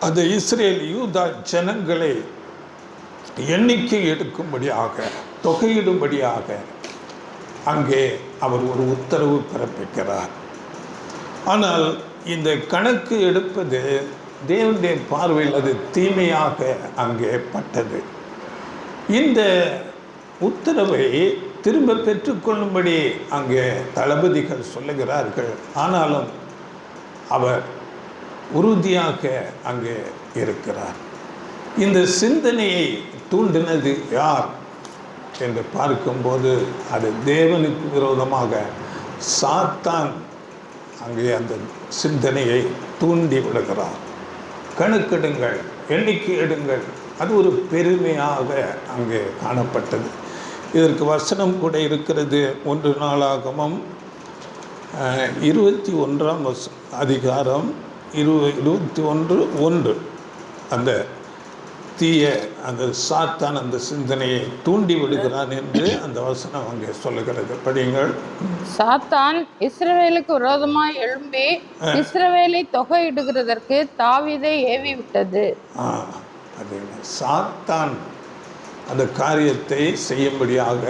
அது இஸ்ரேல் யூதா ஜனங்களை எண்ணிக்கை எடுக்கும்படியாக, தொகையிடும்படியாக அங்கே அவர் ஒரு உத்தரவு பிறப்பிக்கிறார். ஆனால் இந்த கணக்கு எடுப்பது தேவனுடைய பார்வையில் அது தீமையாக அங்கே பட்டது. இந்த உத்தரவை திரும்ப பெற்றுக்கொள்ளும்படி அங்கே தளபதிகள் சொல்லுகிறார்கள். ஆனாலும் அவர் உறுதியாக அங்கே இருக்கிறார். இந்த சிந்தனையை தூண்டினது யார் என்று பார்க்கும்போது அது தேவனுக்கு விரோதமாக சாத்தான் அங்கே அந்த சிந்தனையை தூண்டி விடுகிறார். கணக்கெடுங்கள், எண்ணிக்கை எடுங்கள், அது ஒரு பெருமையாக அங்கே காணப்பட்டது. இதற்கு வசனம் கூட இருக்கிறது. 1 நாளாகமம் 21ஆம் அதிகாரம் 21:1 அந்த தீய அந்த சாத்தான் அந்த சிந்தனையை தூண்டி விடுகிறான் என்று அந்த வசனம் அங்கே சொல்லுகிறது. படியுங்கள். சாத்தான் இஸ்ரவேலுக்கு விரோதமாய் எழும்பி இஸ்ரவேலை தொகையிடுகிறதற்கு தாவீதை ஏவி விட்டது. அது சாத்தான் அந்த காரியத்தை செய்யும்படியாக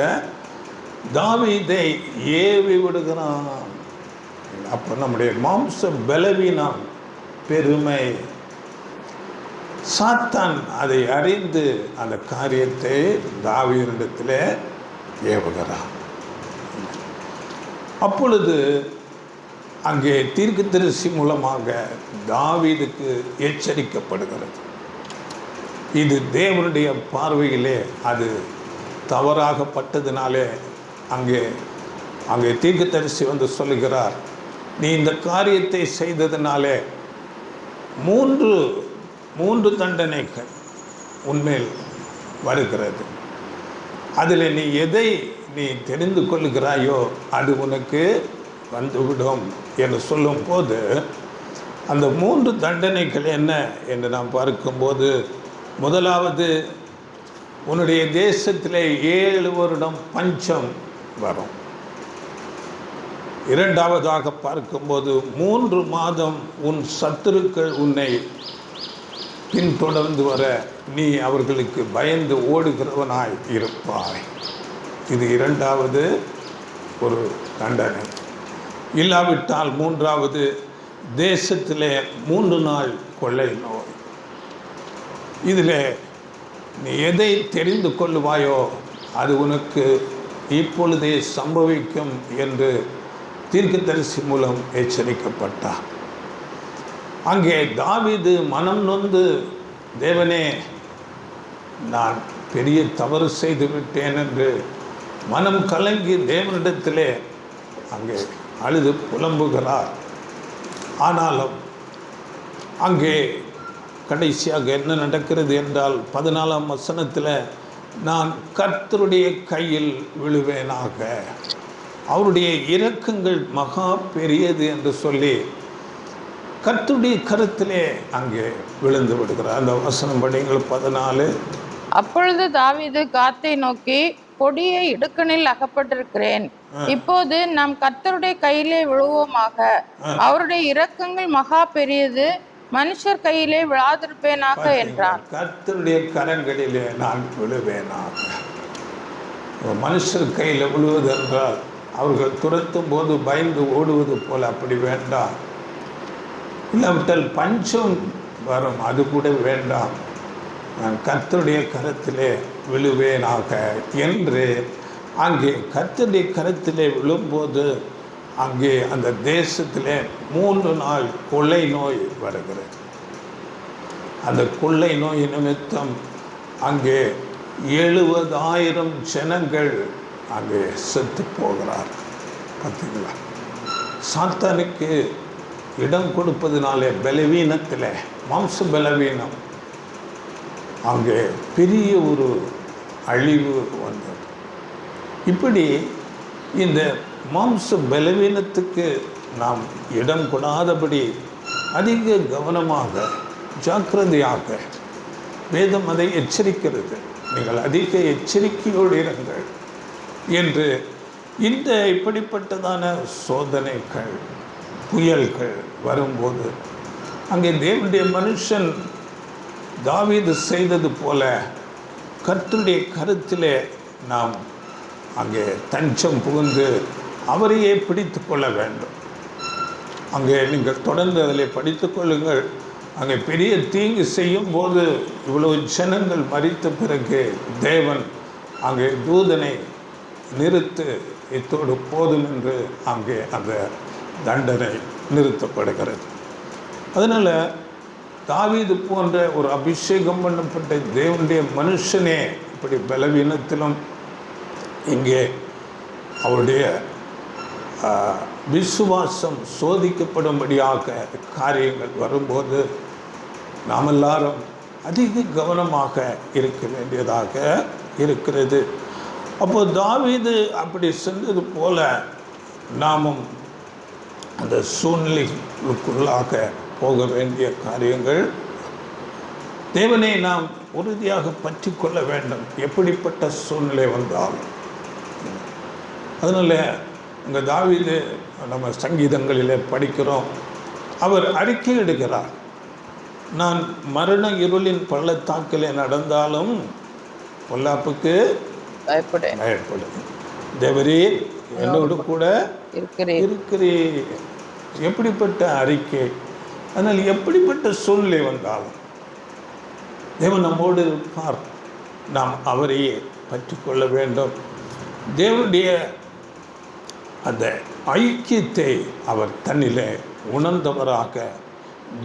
தாவீதை ஏவி விடுகிறான். அப்போ நம்முடைய மாம்ச பலவீனம், பெருமை, சாத்தான் அதை அறிந்து அந்த காரியத்தை தாவீதிடத்தில் ஏவுகிறான். அப்பொழுது அங்கே தீர்க்கதரிசி மூலமாக தாவீதுக்கு எச்சரிக்கப்படுகிறது. இது தேவனுடைய பார்வையிலே அது தவறாகப்பட்டதினாலே அங்கே தீர்க்கதரிசி வந்து சொல்லுகிறார், நீ இந்த காரியத்தை செய்ததினாலே மூன்று தண்டனைகள் உன்மேல் வருகிறது. அதில் நீ எதை நீ தெரிந்து கொள்ளுகிறாயோ அது உனக்கு வந்துவிடும் என்று சொல்லும் போது அந்த 3 தண்டனைகள் என்ன என்று நாம் பார்க்கும்போது, முதலாவது உன்னுடைய தேசத்திலே 7 வருடம் பஞ்சம் வரும். இரண்டாவதாக பார்க்கும்போது 3 மாதம் உன் சத்துருக்கள் உன்னை பின்தொடர்ந்து வர நீ அவர்களுக்கு பயந்து ஓடுகிறவனாய் இருப்பாய். இது இரண்டாவது ஒரு தண்டனை. இல்லாவிட்டால் மூன்றாவது தேசத்திலே 3 நாள் கொள்ளை நோய். இதில் நீ எதை தெரிந்து கொள்ளுவாயோ அது உனக்கு இப்பொழுதே சம்பவிக்கும் என்று தீர்க்கதரிசி மூலம் எச்சரிக்கப்பட்டார். அங்கே தாவீது மனம் நொந்து, தேவனே நான் பெரிய தவறு செய்து விட்டேன் என்று மனம் கலங்கி தேவனிடத்திலே அங்கே அழுது புலம்புகிறார். ஆனாலும் அங்கே கடைசியாக என்ன நடக்கிறது என்றால் 14ஆம் வசனத்தில், நான் கர்த்தருடைய கையில் விழுவேனாக, அவருடைய இரக்கங்கள் மகா பெரியது என்று சொல்லி கர்த்தருடைய கருத்திலே அங்கே விழுந்து விடுகிறார். அந்த வசனம் படிங்கள் 14. அப்பொழுது தாவீது காத்தை நோக்கி, கொடிய இடுக்கணில் அகப்பட்டிருக்கிறேன், இப்போது நாம் கர்த்தருடைய கையிலே விழுவோமாக, அவருடைய இரக்கங்கள் மகா பெரியது, மனுஷர் கையிலே விழாதிருப்பேனாக என்றான். கர்த்தருடைய கரங்களிலே நான் விழுவேனாக. மனுஷர் கையில் விழுவது என்றால் அவர்கள் துரத்தும் போது பயந்து ஓடுவது போல அப்படி வேண்டாம். இல்லாவிட்டால் பஞ்சம் வரும், அது கூட வேண்டாம். நான் கர்த்தருடைய கரத்திலே விழுவேனாக என்று அங்கே கர்த்தருடைய கரத்திலே விழும்போது அங்கே அந்த தேசத்திலே 3 நாள் கொள்ளை நோய் வருகிறது. அந்த கொள்ளை நோய் நிமித்தம் அங்கே 70,000 ஜனங்கள் அங்கே செத்து போகிறார். பார்த்தீங்களா? சாத்தானுக்கு இடம் கொடுப்பதினாலே பலவீனத்தில், மாம்ச பலவீனம், அங்கே பெரிய ஒரு அழிவு வந்தது. இப்படி இந்த மாம்ச பலவீனத்துக்கு நாம் இடம் கொடாதபடி அதிக கவனமாக ஜாக்கிரதையாக வேதம் அதை எச்சரிக்கிறது. நீங்கள் அதிக எச்சரிக்கையோடு இருங்கள் என்று. இந்த இப்படிப்பட்டதான சோதனைகள், புயல்கள் வரும்போது அங்கே தேவனுடைய மனுஷன் தாவீது செய்தது போல கர்த்தருடைய கருத்திலே நாம் அங்கே தஞ்சம் புகுந்து அவரையே பிடித்து கொள்ள வேண்டும். அங்கே நீங்கள் தொடர்ந்து அதில் படித்து கொள்ளுங்கள். அங்கே பெரிய தீங்கு செய்யும் போது இவ்வளவு ஜனங்கள் மரித்த பிறகு தேவன் அங்கே தூதனை நிறுத்து, இத்தோடு போதும் என்று அங்கே அந்த தண்டனை நிறுத்தப்படுகிறது. அதனால் தாவீது போன்ற ஒரு அபிஷேகம் பண்ணப்பட்ட தேவனுடைய மனுஷனே இப்படி பலவீனத்திலும் இங்கே அவருடைய விசுவாசம் சோதிக்கப்படும்படியாக காரியங்கள் வரும்போது நாம் எல்லாரும் அதிக கவனமாக இருக்க வேண்டியதாக இருக்கிறது. அப்போது தாவீது அப்படி சென்றது போல நாமும் அந்த சூழ்நிலைக்குள்ளாக போக வேண்டிய காரியங்கள். தேவனை நாம் உறுதியாக பற்றி கொள்ள வேண்டும், எப்படிப்பட்ட சூழ்நிலை வந்தாலும். அதனால் இங்கே தாவீது நம்ம சங்கீதங்களிலே படிக்கிறோம், அவர் அறிக்கை எடுக்கிறார், நான் மரண இருளின் பள்ளத்தாக்கிலே நடந்தாலும் பொல்லாப்புக்கு பயப்படும், தேவரே என்னோடு கூட இருக்கிறீர். எப்படிப்பட்ட அறிக்கை! அதனால் எப்படிப்பட்ட சூழ்நிலை வந்தாலும் தேவன் நம்மோடு இருப்பார். நாம் அவரையே பற்றி கொள்ள வேண்டும். தேவனுடைய அந்த ஐக்கியத்தை அவர் தன்னிலே உணர்ந்தவராக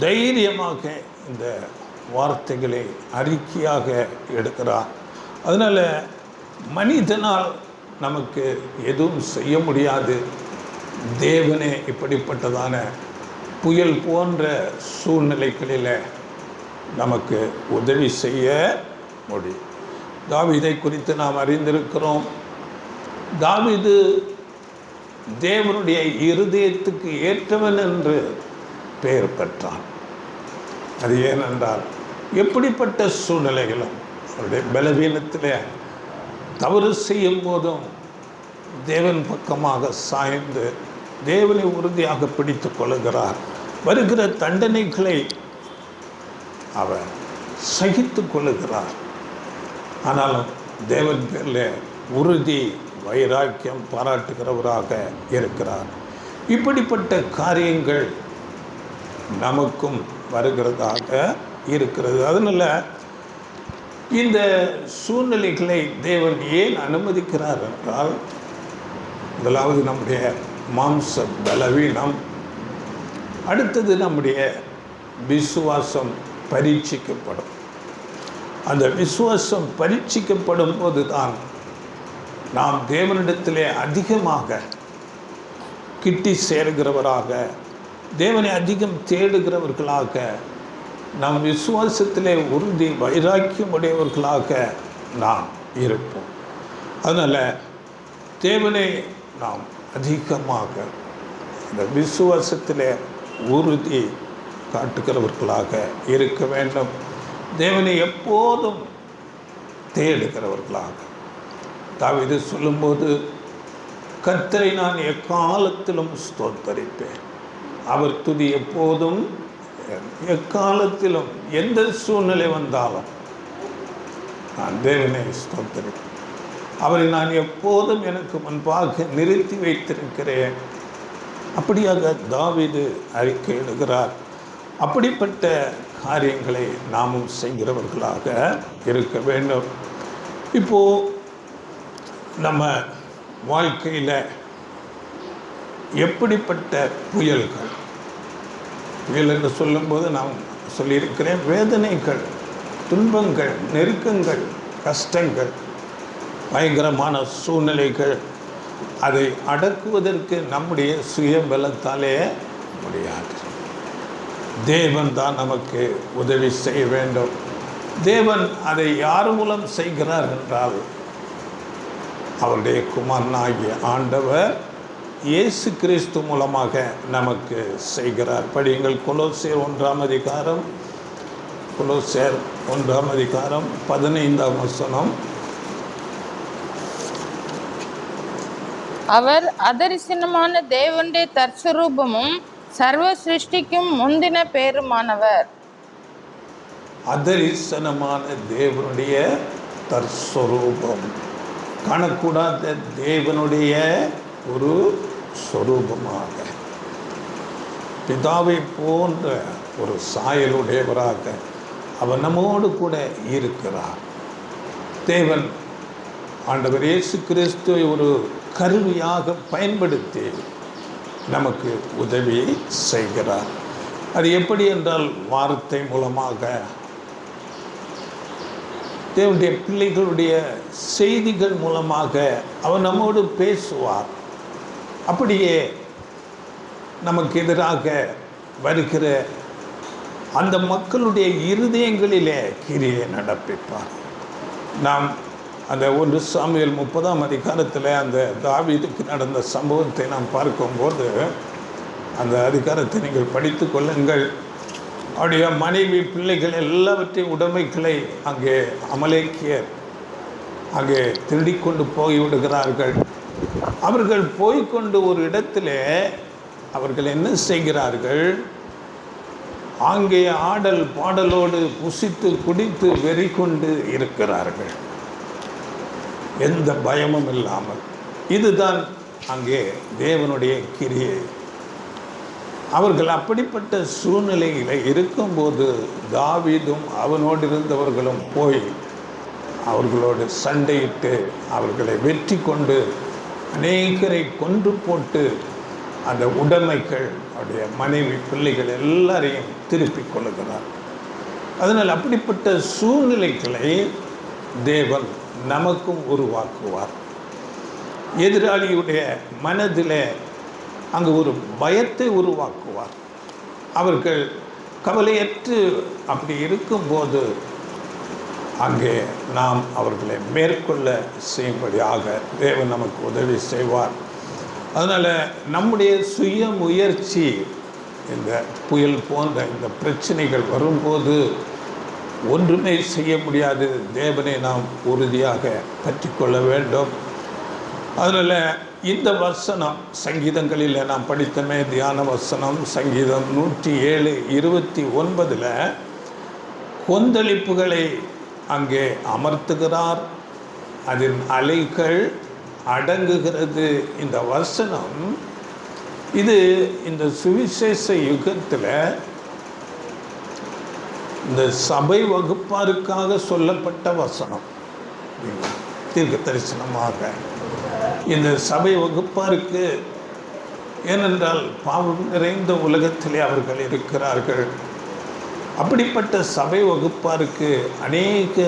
தைரியமாக இந்த வார்த்தைகளை அறிக்கையாக எடுக்கிறார். அதனால் மனிதனால் நமக்கு எதுவும் செய்ய முடியாது. தேவனே இப்படிப்பட்டதான புயல் போன்ற சூழ்நிலைகளில் நமக்கு உதவி செய்ய முடியும். தாவீதை குறித்து நாம் அறிந்திருக்கிறோம். தாவீது தேவனுடைய இருதயத்துக்கு ஏற்றவன் என்று பெயர் பெற்றான். அது ஏனென்றால் எப்படிப்பட்ட சூழ்நிலைகளும் அவருடைய பலவீனத்தில் தவறு செய்யும் போதும் தேவன் பக்கமாக சாய்ந்து தேவனை உறுதியாக பிடித்து கொள்கிறார். வருகிற தண்டனைகளை அவர் சகித்து கொள்ளுகிறார். ஆனாலும் தேவன் பேரில் உறுதி வைராக்கியம் பாராட்டுகிறவராக இருக்கிறார். இப்படிப்பட்ட காரியங்கள் நமக்கும் வருகிறதாக இருக்கிறது. அதனால் இந்த சூழ்நிலைகளை தேவன் ஏன் அனுமதிக்கிறார் என்றால், முதலாவது நம்முடைய மாம்ச பலவீனம், அடுத்தது நம்முடைய விசுவாசம் பரீட்சிக்கப்படும். அந்த விசுவாசம் பரீட்சிக்கப்படும் போது தான் நாம் தேவனிடத்திலே அதிகமாக கிட்டி சேர்கிறவராக, தேவனை அதிகம் தேடுகிறவர்களாக, நாம் விசுவாசத்திலே உறுதி வைராக்கியம் உடையவர்களாக நாம் இருப்போம். அதனால் தேவனை நாம் அதிகமாக இந்த விசுவாசத்திலே உறுதி காட்டுகிறவர்களாக இருக்க வேண்டும். தேவனை எப்போதும் தேடுகிறவர்களாக. தாவீது சொல்லும்போது, கர்த்தரை நான் எக்காலத்திலும் ஸ்தோத்தரிப்பேன், அவர் துதி எப்போதும், எக்காலத்திலும் எந்த சூழ்நிலை வந்தாலும் நான் தேவனை ஸ்தோத்தரிப்பேன். அவரை நான் எப்போதும் எனக்கு முன்பாக நிறுத்தி வைத்திருக்கிறேன். அப்படியாக தாவீது அறிக்கையிடுகிறார். அப்படிப்பட்ட காரியங்களை நாமும் செய்கிறவர்களாக இருக்க வேண்டும். இப்போது நம்ம வாழ்க்கையில் எப்படிப்பட்ட புயல்கள், புயல் என்று சொல்லும்போது நான் சொல்லியிருக்கிறேன், வேதனைகள், துன்பங்கள், நெருக்கங்கள், கஷ்டங்கள், பயங்கரமான சூழ்நிலைகள், அதை அடக்குவதற்கு நம்முடைய சுயபலத்தாலே முடியாது. தேவன் தான் நமக்கு உதவி செய்ய வேண்டும். தேவன் அதை யார் மூலம் செய்கிறார் என்றால், அவருடைய குமாரனாகிய ஆண்டவர் இயேசு கிறிஸ்து மூலமாக நமக்கு செய்கிறார். படியுங்கள், கொலோசியர் 1ஆம் அதிகாரம், கொலோசியர் 1ஆம் அதிகாரம் 15ஆம் வசனம். அவர் அதரிசனமான தேவனுடைய தற்ஸ்வரூபமும் சர்வ சிருஷ்டிக்கும் முந்தின பேருமானவர். அதரிசனமான தேவனுடைய தற்ஸ்வரூபம், காணக்கூடாத தேவனுடைய ஒரு சொரூபமாக, பிதாவை போன்ற ஒரு சாயலுடையவராக அவர் நம்மோடு கூட இருக்கிறார். தேவன் ஆண்டவர் இயேசு கிறிஸ்துவை ஒரு கருவியாக பயன்படுத்தி நமக்கு உதவி செய்கிறார். அது எப்படி என்றால், வார்த்தை மூலமாக, தேவனுடைய பிள்ளைகளுடைய செய்திகள் மூலமாக அவர் நம்மோடு பேசுவார். அப்படியே நமக்கு எதிராக வருகிற அந்த மக்களுடைய இருதயங்களிலே கிரியை நடப்பிப்பார். நாம் அந்த 1 சாமுவேல் 30ஆம் அதிகாரத்தில் அந்த தாவீதுக்கு நடந்த சம்பவத்தை நாம் பார்க்கும்போது, அந்த அதிகாரத்தை நீங்கள் படித்து கொள்ளுங்கள். அவருடைய மனைவி, பிள்ளைகள் எல்லாவற்றையும் உடைமைகளை அங்கே அமலேக்கியர் அங்கே திருடிக்கொண்டு போய்விடுகிறார்கள். அவர்கள் போய்கொண்டு ஒரு இடத்துல அவர்கள் என்ன செய்கிறார்கள், அங்கே ஆடல் பாடலோடு புசித்து குடித்து வெறி கொண்டு இருக்கிறார்கள், எந்த பயமும் இல்லாமல். இதுதான் அங்கே தேவனுடைய கிரியை. அவர்கள் அப்படிப்பட்ட சூழ்நிலையில் இருக்கும்போது தாவீதும் அவனோடு இருந்தவர்களும் போய் அவர்களோடு சண்டையிட்டு அவர்களை வெற்றி கொண்டு அநேகரை கொன்று போட்டு அந்த உடைமைகள், அவருடைய மனைவி, பிள்ளைகள் எல்லாரையும் திருப்பிக் கொள்ளுகிறார். அதனால் அப்படிப்பட்ட சூழ்நிலைகளை தேவன் நமக்கும் உருவாக்குவார். எதிராளியுடைய மனதில் அங்கு ஒரு பயத்தை உருவாக்குவார். அவர்கள் கவலையற்று அப்படி இருக்கும்போது அங்கே நாம் அவர்களை மேற்கொள்ள செய்யும்படியாக தேவன் நமக்கு உதவி செய்வார். அதனால் நம்முடைய சுய முயற்சி, இந்த புயல் போன்ற இந்த பிரச்சனைகள் வரும்போது ஒன்றுமே செய்ய முடியாது. தேவனை நாம் உறுதியாக பற்றி கொள்ள வேண்டும். அதனால் இந்த வசனம் சங்கீதங்களில் நாம் படித்தமே தியான வசனம், சங்கீதம் 107:29 கொந்தளிப்புகளை அங்கே அமர்த்துகிறார், அதன் அலைகள் அடங்குகிறது. இந்த வசனம் இது இந்த சுவிசேஷ யுகத்தில் இந்த சபை வகுப்பாருக்காக சொல்லப்பட்ட வசனம். தீர்க்க தரிசனமாக இந்த சபை வகுப்பாருக்கு, ஏனென்றால் பாவம் நிறைந்த உலகத்திலே அவர்கள் இருக்கிறார்கள். அப்படிப்பட்ட சபை வகுப்பாருக்கு அநேக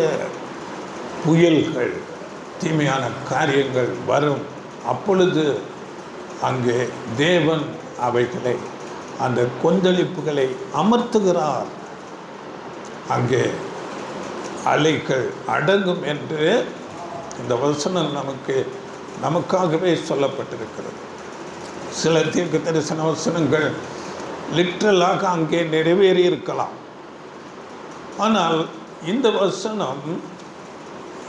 புயல்கள், தீமையான காரியங்கள் வரும். அப்பொழுது அங்கே தேவன் அவைகளை, அந்த கொந்தளிப்புகளை அமர்த்துகிறார். அங்கே அலைகள் அடங்கும் என்று இந்த வசனம் நமக்காகவே சொல்லப்பட்டிருக்கிறது. சில தீர்க்க தரிசன வசனங்கள் லிட்ரலாக அங்கே நிறைவேறி இருக்கலாம். ஆனால் இந்த வசனம்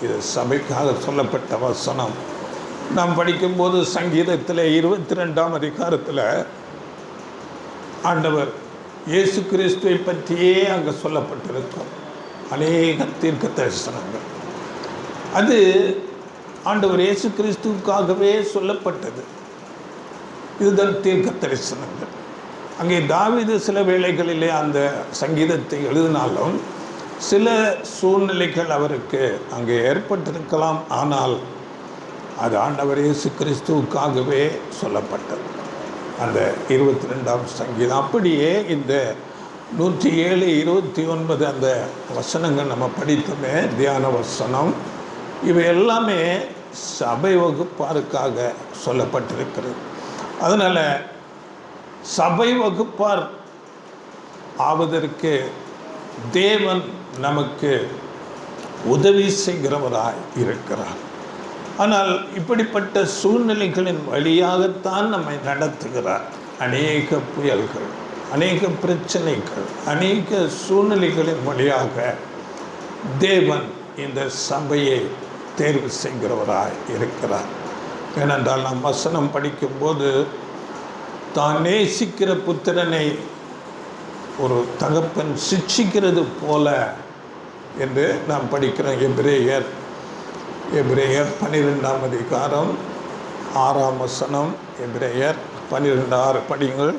இது சபைக்காக சொல்லப்பட்ட வசனம். நாம் படிக்கும்போது சங்கீதத்தில் 22ஆம் அதிகாரத்தில் ஆண்டவர் இயேசு கிறிஸ்துவை பற்றியே அங்கே சொல்லப்பட்டிருக்கும் அநேக தீர்க்க தரிசனங்கள். அது ஆண்டவர் இயேசு கிறிஸ்துவுக்காகவே சொல்லப்பட்டது. இதுதான் தீர்க்க தரிசனங்கள். அங்கே தாவீது சில வேளைகளிலே அந்த சங்கீதத்தை எழுதினாலும் சில சூழ்நிலைகள் அவருக்கு அங்கே ஏற்பட்டிருக்கலாம். ஆனால் அது ஆண்டவர் இயேசு கிறிஸ்துவுக்காகவே சொல்லப்பட்டது அந்த 22ஆம் சங்கீதம். அப்படியே இந்த 107, 29 அந்த வசனங்கள் நம்ம படித்தோமே, தியான வசனம், இவை எல்லாமே சபை வகுப்பாருக்காக சொல்லப்பட்டிருக்கிறது. அதனால் சபை வகுப்பார் ஆவதற்கு தேவன் நமக்கு உதவி செய்கிறவராய் இருக்கிறார். ஆனால் இப்படிப்பட்ட சூழ்நிலைகளின் வழியாகத்தான் நம்மை நடத்துகிறார். அநேக புயல்கள், அநேக பிரச்சனைகள், அநேக சூழ்நிலைகளின் வழியாக தேவன் இந்த சபையை தேர்வு செய்கிறவராய் இருக்கிறார். ஏனென்றால் நாம் வசனம் படிக்கும்போது தான் நேசிக்கிற புத்திரனை ஒரு தகப்பன் சிட்சிக்கிறது போல என்று நாம் படிக்கிறோம். எபிரேயர் 12ஆம் அதிகாரம் 6ஆம் வசனம். எபிரேயர் 12:6 படியுங்கள்.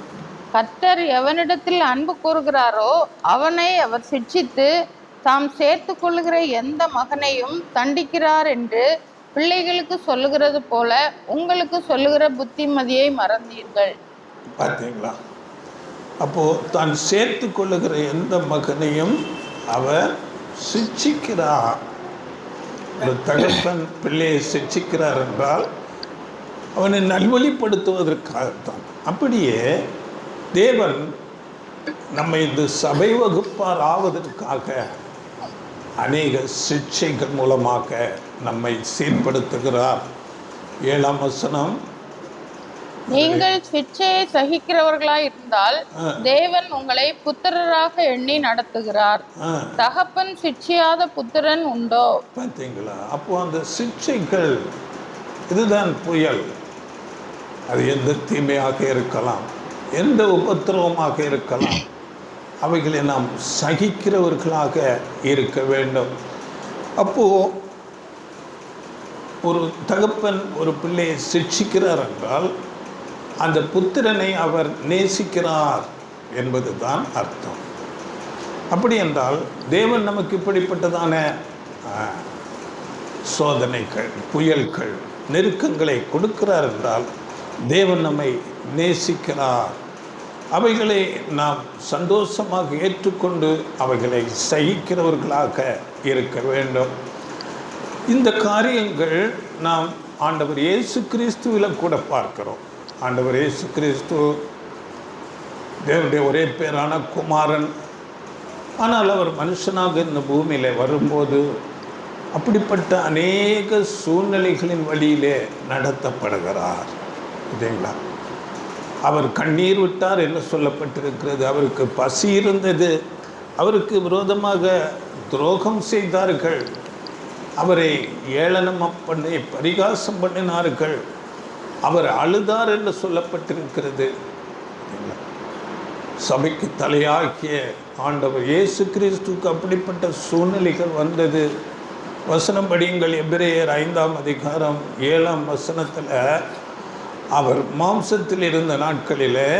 கர்த்தர் எவனிடத்தில் அன்பு கூறுகிறாரோ அவனை அவர் சிட்சித்து தாம் சேர்த்து கொள்ளுகிற எந்த மகனையும் தண்டிக்கிறார் என்று பிள்ளைகளுக்கு சொல்லுகிறது போல உங்களுக்கு சொல்லுகிற புத்திமதியை மறந்தீர்கள். பார்த்தீங்களா? அப்போது தான் சேர்த்து கொள்ளுகிற எந்த மகனையும் அவர் சிட்சிக்கிறார். ஒரு தகப்பன் பிள்ளையை சிட்சிக்கிறார் என்றால் அவனை நல்வழிப்படுத்துவதற்காகத்தான். அப்படியே தேவன் நம்மை இந்த சபை வகுப்பார் ஆவதற்காக அநேக சிட்சைகள் மூலமாக நம்மை சீர்படுத்துகிறார். 7ஆம் வசனம், நீங்கள் சிட்சையை சகிக்கிறவர்களாய் இருந்தால் தேவன் உங்களை புத்திரராக எண்ணி நடத்துகிறார். தகப்பன் சிட்சியாத புத்திரன் உண்டோ? பார்த்தீங்களா? அப்போ அந்த சிட்சைகள், இதுதான் புயல். அது எந்த தீமையாக இருக்கலாம், எந்த உபத்திரவமாக இருக்கலாம், அவைகளை நாம் சகிக்கிறவர்களாக இருக்க வேண்டும். அப்போது ஒரு தகப்பன் ஒரு பிள்ளையை சிட்சிக்கிறார் என்றால் அந்த புத்திரனை அவர் நேசிக்கிறார் என்பது தான் அர்த்தம். அப்படி என்றால் தேவன் நமக்கு இப்படிப்பட்டதான சோதனைகள், புயல்கள், நெருக்கங்களை கொடுக்கிறார் என்றால் தேவன் நம்மை நேசிக்கிறார். அவைகளை நாம் சந்தோஷமாக ஏற்றுக்கொண்டு அவைகளை சகிக்கிறவர்களாக இருக்க வேண்டும். இந்த காரியங்கள் நாம் ஆண்டவர் இயேசு கிறிஸ்துவில் கூட பார்க்கிறோம். ஆண்டவர் இயேசு கிறிஸ்து தேவனுடைய ஒரே பேரான குமாரன். ஆனால் அவர் மனுஷனாக இந்த பூமியில் வரும்போது அப்படிப்பட்ட அநேக சூழ்நிலைகளின் வழியிலே நடத்தப்படுகிறார். இல்லைங்களா? அவர் கண்ணீர் விட்டார் என்று சொல்லப்பட்டிருக்கிறது. அவருக்கு பசி இருந்தது. அவருக்கு விரோதமாக துரோகம் செய்தார்கள். அவரை ஏளனம் பண்ணி பரிகாசம் பண்ணினார்கள். அவர் அழுதார் என்று சொல்லப்பட்டிருக்கிறது. சபைக்கு தலையாகிய ஆண்டவர் இயேசு கிறிஸ்துவுக்கு அப்படிப்பட்ட சூழ்நிலைகள் வந்தது. வசனம் படியுங்கள். எபிரேயர் 5ஆம் அதிகாரம் 7ஆம் வசனத்தில் அவர் மாம்சத்தில் இருந்த நாட்களிலே,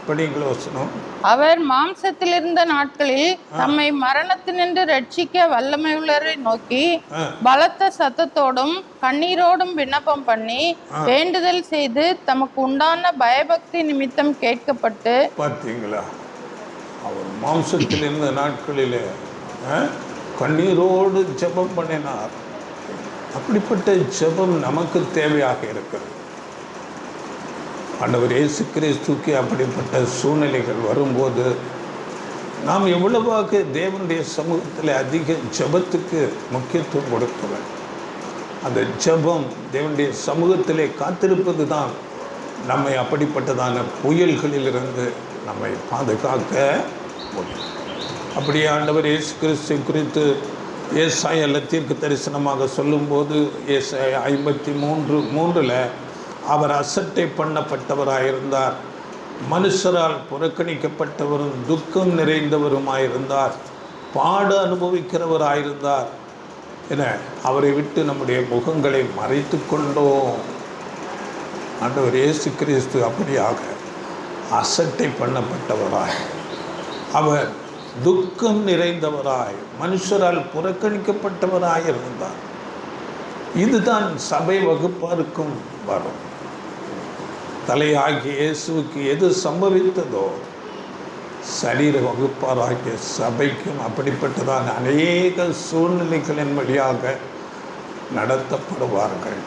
படியுங்கள் வசனம். அவர் மாம்சத்தில் இருந்த நாட்களில் தம்மை மரணத்தினின்று ரட்சிக்க வல்லமையுள்ளவரை நோக்கி பலத்த சத்தத்தோடும் கண்ணீரோடும் விண்ணப்பம் பண்ணி வேண்டுதல் செய்து தமக்கு உண்டான பயபக்தி நிமித்தம் கேட்கப்பட்டு. பார்த்தீங்களா? அவர் மாம்சத்தில் இருந்த நாட்களிலே கண்ணீரோடு ஜெபம் பண்ணினார். அப்படிப்பட்ட ஜெபம் நமக்கு தேவையாக இருக்கிறது. ஆண்டவர் இயேசு கிறிஸ்துவுக்கு அப்படிப்பட்ட சூழ்நிலைகள் வரும்போது நாம் எவ்வளவாக தேவனுடைய சமூகத்தில் அதிக ஜெபத்துக்கு முக்கியத்துவம் கொடுக்க வேண்டும். அந்த ஜெபம் தேவனுடைய சமூகத்திலே காத்திருப்பது தான் நம்மை அப்படிப்பட்டதான புயல்களிலிருந்து நம்மை பாதுகாக்க முடியும். அப்படியே ஆண்டவர் இயேசு கிறிஸ்து குறித்து ஏசாயா தீர்க்க தரிசனமாக சொல்லும்போது ஏசாயா 53:3 அவர் அசட்டை பண்ணப்பட்டவராயிருந்தார், மனுஷரால் புறக்கணிக்கப்பட்டவரும் துக்கம் நிறைந்தவருமாயிருந்தார், பாடு அனுபவிக்கிறவராயிருந்தார் என அவரை விட்டு நம்முடைய முகங்களை மறைத்து கொண்டோம். ஆண்டவர் இயேசு கிறிஸ்து அப்படியாக அசட்டை பண்ணப்பட்டவராய், அவர் துக்கம் நிறைந்தவராய், மனுஷரால் புறக்கணிக்கப்பட்டவராய் இருந்தார். இதுதான் சபை வகுப்பாருக்கும் வரும். தலையாகிய இயேசுவுக்கு எது சம்பவித்ததோ சரீர வகுப்பாராகிய சபைக்கும் அப்படிப்பட்டதான அநேக சூழ்நிலைகளின் வழியாக நடத்தப்படுவார்கள்.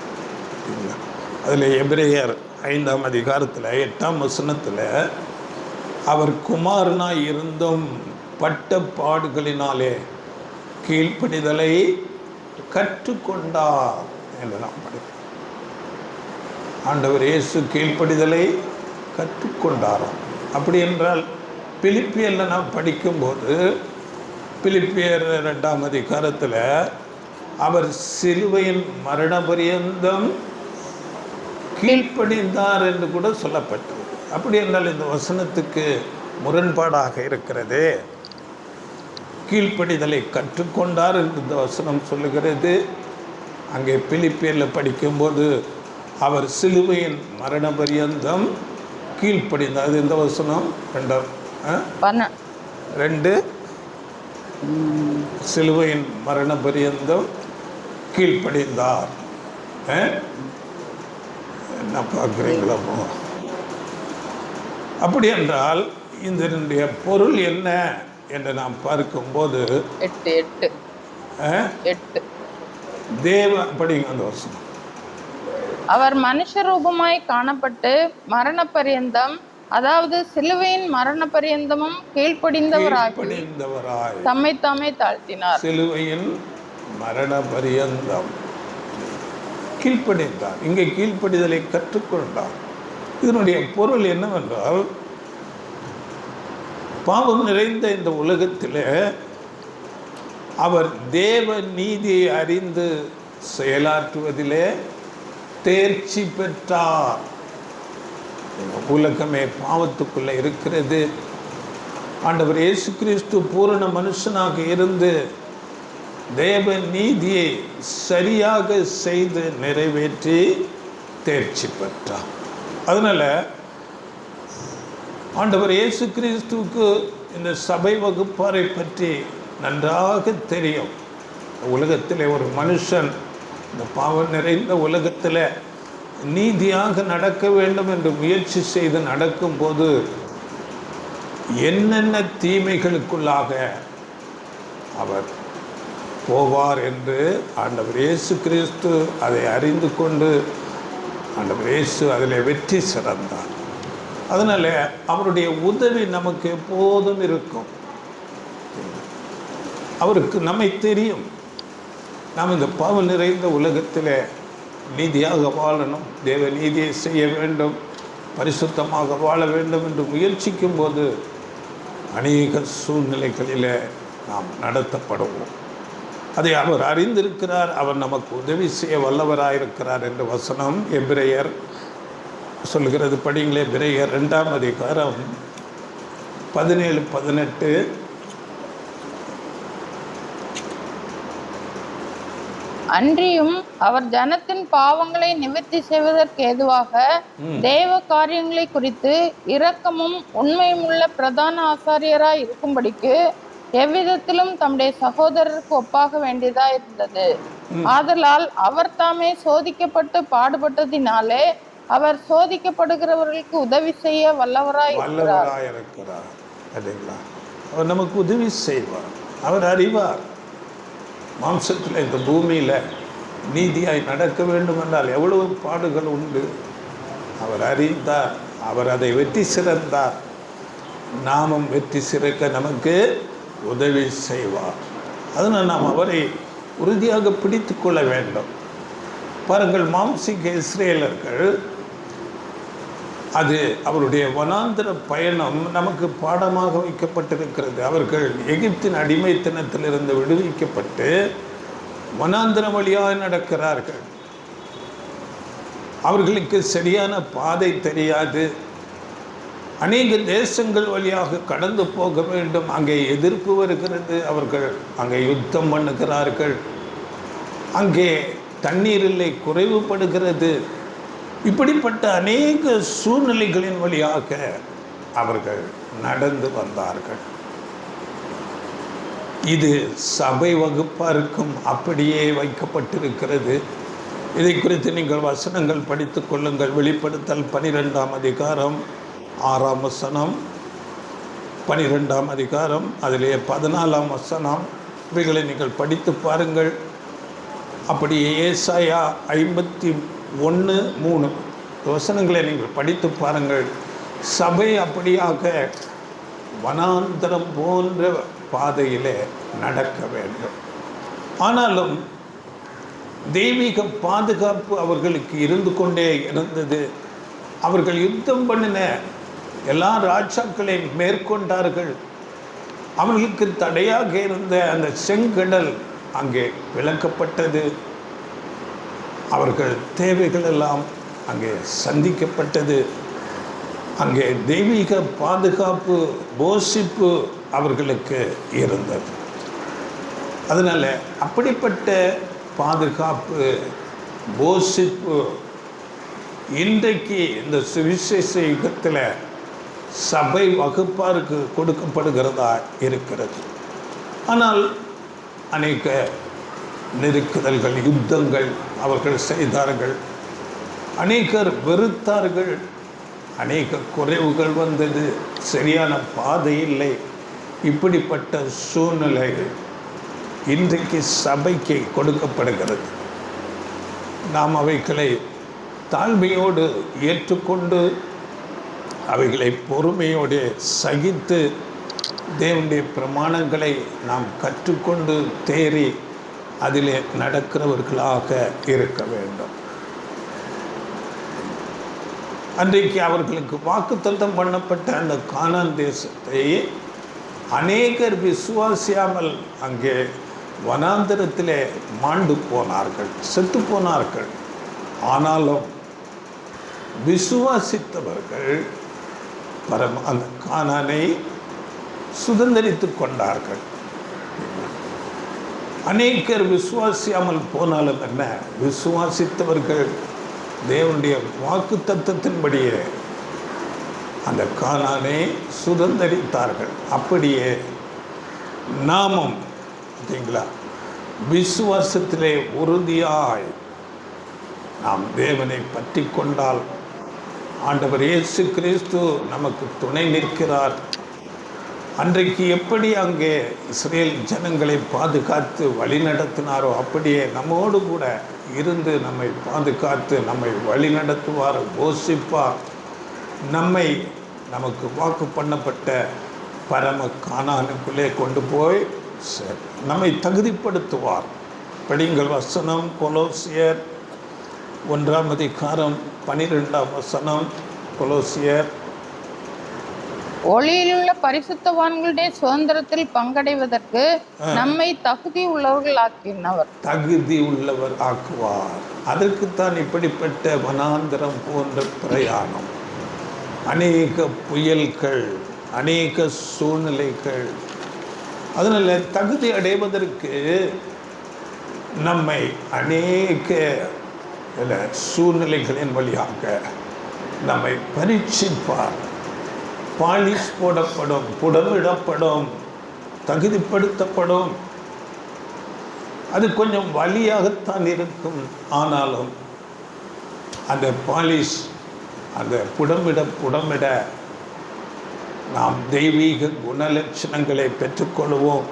அதில் எபிரேயர் 5ஆம் அதிகாரத்தில் 8ஆம் வசனத்தில் அவர் குமாரனாய் இருந்தும் பட்ட பாடுகளினாலே கீழ்ப்படிதலை கற்றுக்கொண்டார் என்று நாம் படிக்கிறோம். ஆண்டவர் இயேசு கீழ்ப்படிதலை கற்றுக்கொண்டாராம். அப்படி என்றால் பிலிப்பியரில் நாம் படிக்கும்போது பிலிப்பியர் 2ஆம் அதிகாரத்தில் அவர் சிலுவையின் மரண பரியந்தம் கீழ்ப்படிந்தார் என்று கூட சொல்லப்பட்டது. அப்படி என்றால் இந்த வசனத்துக்கு முரண்பாடாக இருக்கிறது. கீழ்ப்படிதலை கற்றுக்கொண்டார் என்று இந்த வசனம் சொல்லுகிறது. அங்கே பிலிப்பியரில் படிக்கும்போது அவர் சிலுவையின் மரண பரியந்தம் கீழ்ப்படிந்தார். அது இந்த வசனம் 2 சிலுவையின் மரண பரியந்தம் கீழ்ப்படிந்தார். என்ன பார்க்குறீங்களா? அப்படி என்றால் இதனுடைய பொருள் என்ன என்று நாம் பார்க்கும்போது 8 தேவ படிங்க அந்த வசனம். அவர் மனுஷ ரூபமாய் காணப்பட்டு மரண பரியந்தம், அதாவது சிலுவையின் மரண பரியந்தமும் கீழ்ப்படிந்தவராய் தம்மை தாமே தாழ்த்தினார். சிலுவையின் மரண பரியந்தம் கீழ்ப்படிந்தார். இங்கே கீழ்ப்படிதலை கற்றுக்கொண்டார். இதனுடைய பொருள் என்னவென்றால், பாவம் நிறைந்த இந்த உலகத்தில் அவர் தேவ நீதியை அறிந்து செயலாற்றுவதிலே தேர்ச்சி பெற்றார். உலகமே பாவத்துக்குள்ளே இருக்கிறது. ஆண்டவர் இயேசு கிறிஸ்து பூரண மனுஷனாக இருந்து தேவ நீதியை சரியாக செய்து நிறைவேற்றி தேர்ச்சி பெற்றார். அதனால் ஆண்டவர் இயேசு கிறிஸ்துவுக்கு இந்த சபை வகுப்பாரை பற்றி நன்றாக தெரியும். உலகத்தில் ஒரு மனுஷன் இந்த பாவம் நிறைந்த உலகத்தில் நீதியாக நடக்க வேண்டும் என்று முயற்சி செய்து நடக்கும்போது என்னென்ன தீமைகளுக்குள்ளாக அவர் போவார் என்று ஆண்டவர் இயேசு கிறிஸ்து அதை அறிந்து கொண்டு ஆண்டவர் இயேசு அதில் வெற்றி சிறந்தார். அதனால் அவருடைய உதவி நமக்கு எப்போதும் இருக்கும். அவருக்கு நம்மை தெரியும். நாம் இந்த பாவம் நிறைந்த உலகத்தில் நீதியாக வாழணும், தேவ நீதியை செய்ய வேண்டும், பரிசுத்தமாக வாழ வேண்டும் என்று முயற்சிக்கும் போது அநேக சூழ்நிலைகளில் நாம் நடத்தப்படுவோம். அதை அவர் அறிந்திருக்கிறார். அவர் நமக்கு உதவி செய்ய வல்லவராயிருக்கிறார் என்ற வசனம் எபிரேயர் சொல்கிறது. படிங்களே, எபிரேயர் 2ஆம் அதிகாரம் 17-18. அன்றியும் அவர் ஜனத்தின் பாவங்களை நிவர்த்தி செய்வதற்கு ஏதுவாக தேவ காரியங்களை குறித்து இரக்கமும் உண்மையும் உள்ள பிரதான ஆசாரியராய் இருக்கும்படிக்கு எவ்விதத்திலும் தம்முடைய சகோதரருக்கு ஒப்பாக வேண்டியதா இருந்தது. ஆதலால் அவர் தாமே சோதிக்கப்பட்டு பாடுபட்டதினாலே அவர் சோதிக்கப்படுகிறவர்களுக்கு உதவி செய்ய வல்லவராய் இருக்கிறார். அவர் நமக்கு உதவி செய்வார். அவர் அறிவார் மாம்சத்தில் இந்த பூமியில் நீதியாய் நடக்க வேண்டும் என்றால் எவ்வளவு பாடுகள் உண்டு. அவர் அறிந்தார், அவர் அதை வெற்றி சிறந்தார். நாமும் வெற்றி சிறக்க நமக்கு உதவி செய்வார். அதனால் நாம் அவரை உறுதியாக பிடித்து கொள்ள வேண்டும். பாருங்கள், மாம்சிக இஸ்ரேலர்கள், அது அவருடைய வனாந்திர பயணம் நமக்கு பாடமாக வைக்கப்பட்டிருக்கிறது. அவர்கள் எகிப்தின் அடிமைத்தனத்திலிருந்து விடுவிக்கப்பட்டு வனாந்திர வழியாக நடக்கிறார்கள். அவர்களுக்கு சரியான பாதை தெரியாது. அநேக தேசங்கள் வழியாக கடந்து போக வேண்டும். அங்கே எதிர்ப்பு வருகிறது. அவர்கள் அங்கே யுத்தம் பண்ணுகிறார்கள். அங்கே தண்ணீர் இல்லை, குறைவுபடுகிறது. இப்படிப்பட்ட அநேக சூழ்நிலைகளின் வழியாக அவர்கள் நடந்து வந்தார்கள். இது சபை வகுப்பாருக்கும் அப்படியே வைக்கப்பட்டிருக்கிறது. இதை குறித்து நீங்கள் வசனங்கள் படித்து கொள்ளுங்கள். வெளிப்படுத்தல் 12ஆம் அதிகாரம் 6ஆம் வசனம், 12ஆம் அதிகாரம் அதிலே 14ஆம் வசனம், இவைகளை நீங்கள் படித்து பாருங்கள். அப்படியே ஏசாயா 51:3 வசனங்களை நீங்கள் படித்து பாருங்கள். சபை அப்படியாக வனாந்தரம் போன்ற பாதையிலே நடக்க வேண்டும். ஆனாலும் தெய்வீக பாதுகாப்பு அவர்களுக்கு இருந்து கொண்டே இருந்தது. அவர்கள் யுத்தம் பண்ணின எல்லா ராஜாக்களையும் மேற்கொண்டார்கள். அவர்களுக்கு தடையாக இருந்த அந்த செங்கடல் அங்கே விளக்கப்பட்டது. அவர்கள் தேவைகள் எல்லாம் அங்கே சந்திக்கப்பட்டது. அங்கே தெய்வீக பாதுகாப்பு, போஷிப்பு அவர்களுக்கு இருந்தது. அதனால் அப்படிப்பட்ட பாதுகாப்பு, போஷிப்பு இன்றைக்கு இந்த சுவிசேஷ யுகத்தில் சபை வகுப்பாருக்கு கொடுக்கப்படுகிறதா இருக்கிறது. ஆனால் அநேக நெருக்குதல்கள், யுத்தங்கள் அவர்கள் செய்தார்கள். அநேகர் வெறுத்தார்கள். அநேக குறைவுகள் வந்தது. சரியான பாதை இல்லை. இப்படிப்பட்ட சூழ்நிலை இன்றைக்கு சபைக்கு கொடுக்கப்படுகிறது. நாம் அவைகளை தாழ்மையோடு ஏற்றுக்கொண்டு அவைகளை பொறுமையோடு சகித்து தேவனுடைய பிரமாணங்களை நாம் கற்றுக்கொண்டு தேறி அதிலே நடக்கிறவர்களாக இருக்க வேண்டும். அன்றைக்கு அவர்களுக்கு வாக்குத்தத்தம் பண்ணப்பட்ட அந்த கானான் தேசத்தை அநேகர் விசுவாசியாமல் அங்கே வனாந்தரத்திலே மாண்டு போனார்கள், செத்து போனார்கள். ஆனாலும் விசுவாசித்தவர்கள் அந்த கானானை சுதந்திரித்து கொண்டார்கள். அநேகர் விசுவாசியாமல் போனாலும் என்ன, விசுவாசித்தவர்கள் தேவனுடைய வாக்கு தத்தத்தின்படியே அந்த கானானை சுதந்திரித்தார்கள். அப்படியே நாமும் பார்த்தீங்களா, விசுவாசத்திலே உறுதியாய் நாம் தேவனை பற்றி கொண்டால் ஆண்டவர் இயேசு கிறிஸ்து நமக்கு துணை நிற்கிறார். அன்றைக்கு எப்படி அங்கே இஸ்ரேல் ஜனங்களை பாதுகாத்து வழி நடத்தினாரோ அப்படியே நம்மோடு கூட இருந்து நம்மை பாதுகாத்து நம்மை வழி நடத்துவார், போஷிப்பார். நம்மை நமக்கு வாக்கு பண்ணப்பட்ட பரம கானானுக்குள்ளே கொண்டு போய் நம்மை தகுதிப்படுத்துவார். படிங்கள் வசனம், கொலோசியர் 1ஆம் அதிகாரம் 12ஆம் வசனம். கொலோசியர், ஒளியிலுள்ள பரிசுத்தவான்களுடைய சுதந்திரத்தில் பங்கடைவதற்கு நம்மை தகுதி உள்ளவர்கள் ஆக்கினவர். தகுதி உள்ளவர் ஆக்குவார். அதற்குத்தான் இப்படிப்பட்ட வனாந்தரம் போன்ற பிரயாணம். அநேக புயல்கள், அநேக சூழ்நிலைகள். அதனால் தகுதி அடைவதற்கு நம்மை அநேக சூழ்நிலைகளின் வழியாக நம்மை பரீட்சிப்பார். பாலிஷ் போடப்படும், புடமிடப்படும், தகுதிப்படுத்தப்படும். அது கொஞ்சம் வலியாகத்தான் இருக்கும். ஆனாலும் அந்த பாலிஷ், அந்த புடமிட நாம் தெய்வீக குணலட்சணங்களை பெற்றுக்கொள்வோம்.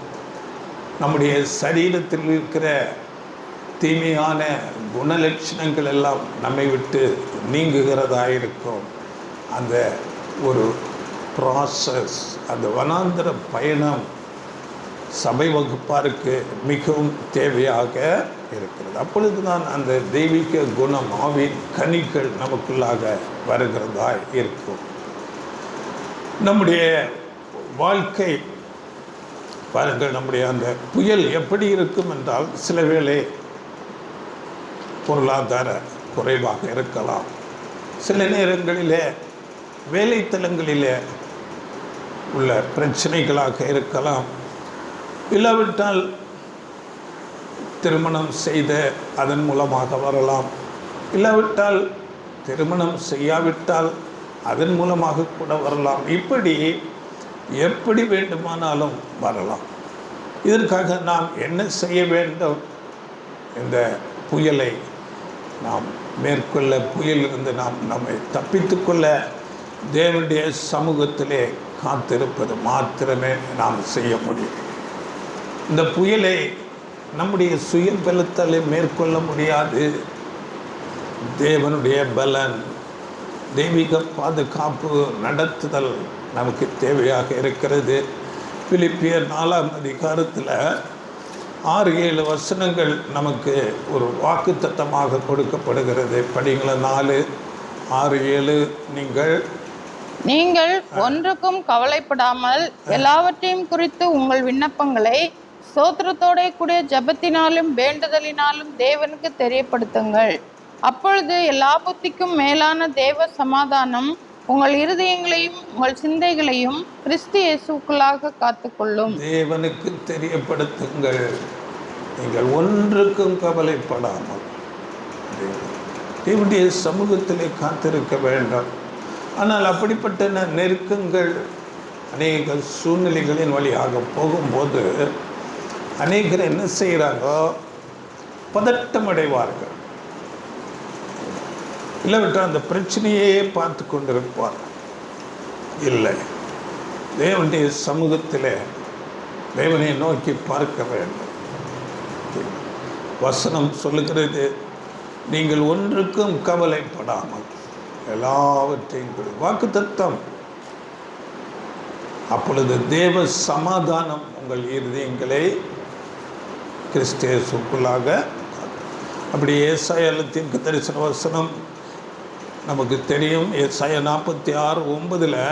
நம்முடைய சரீரத்தில் இருக்கிற தீமையான குணலட்சணங்கள் எல்லாம் நம்மை விட்டு நீங்குகிறதாயிருக்கும். அந்த ஒரு ப்ராசஸ், அந்த வனாந்தர பயணம் சபை வகுப்பாருக்கு மிகவும் தேவையாக இருக்கிறது. அப்பொழுது தான் அந்த தெய்வீக குணம், ஆவின் கனிகள் நமக்குள்ளாக வருகிறதா இருக்கும். நம்முடைய வாழ்க்கை பாருங்கள், நம்முடைய அந்த புயல் எப்படி இருக்கும் என்றால், சில வேளை பொருளாதார குறைவாக இருக்கலாம், சில நேரங்களிலே வேலைத்தலங்களிலே உள்ள பிரச்சனைகளாக இருக்கலாம், இல்லாவிட்டால் திருமணம் செய்த அதன் மூலமாக வரலாம், இல்லாவிட்டால் திருமணம் செய்யாவிட்டால் அதன் மூலமாக கூட வரலாம். இப்படி எப்படி வேண்டுமானாலும் வரலாம். இதற்காக நாம் என்ன செய்ய வேண்டும்? இந்த புயலை நாம் மேற்கொள்ள, புயலிலிருந்து நாம் நம்மை தப்பித்துக்கொள்ள தேவனுடைய சமூகத்திலே காத்திருப்பது மாத்திரமே நாம் செய்ய முடியும். இந்த புயலை நம்முடைய சுய பலத்தாலே மேற்கொள்ள முடியாது. தேவனுடைய பலன், தெய்வீக பாதுகாப்பு, நடத்துதல் நமக்கு தேவையாக இருக்கிறது. பிலிப்பியர் 4ஆம் அதிகாரத்தில் 6-7 வசனங்கள் நமக்கு ஒரு வாக்குத்தத்தமாக கொடுக்கப்படுகிறது. படிங்கள 4:6-7. நீங்கள் ஒன்றுக்கும் கவலைப்படாமல் எல்லாவற்றையும் குறித்து உங்கள் விண்ணப்பங்களை ஸ்தோத்திரத்தோட கூடிய ஜெபத்தினாலும் வேண்டுதலினாலும் தேவனுக்கு தெரியப்படுத்துங்கள். அப்பொழுது எல்லா புத்திக்கும் மேலான தேவ சமாதானம் உங்கள் இருதயங்களையும் உங்கள் சிந்தைகளையும் கிறிஸ்து இயேசுக்குள்ளாக காத்துக்கொள்ளும். தேவனுக்கு தெரியப்படுத்துங்கள். நீங்கள் ஒன்றுக்கும் கவலைப்படாமல் தேவனுடைய சமூகத்திலே காத்திருக்க வேண்டும். ஆனால் அப்படிப்பட்ட நெருக்கங்கள் அநேக சூழ்நிலைகளின் வழியாக போகும்போது அநேகர் என்ன செய்கிறாங்க? பதட்டமடைவார்கள், இல்லாவிட்டால் அந்த பிரச்சனையே பார்த்து கொண்டிருப்பார். இல்லை, தேவனுடைய சமூகத்தில் தேவனை நோக்கி பார்க்க வேண்டும். வசனம் சொல்லுகிறது, நீங்கள் ஒன்றுக்கும் கவலைப்படாமல் எல்லாவற்றையும் வாக்குத்தத்தம். அப்பொழுது தேவ சமாதானம் உங்கள் இருதயங்களை கிறிஸ்து இயேசுக்குள்ளாக. அப்படி ஏசாயா தீர்க்கதரிசன வசனம் நமக்கு தெரியும். ஏசாயா 46:9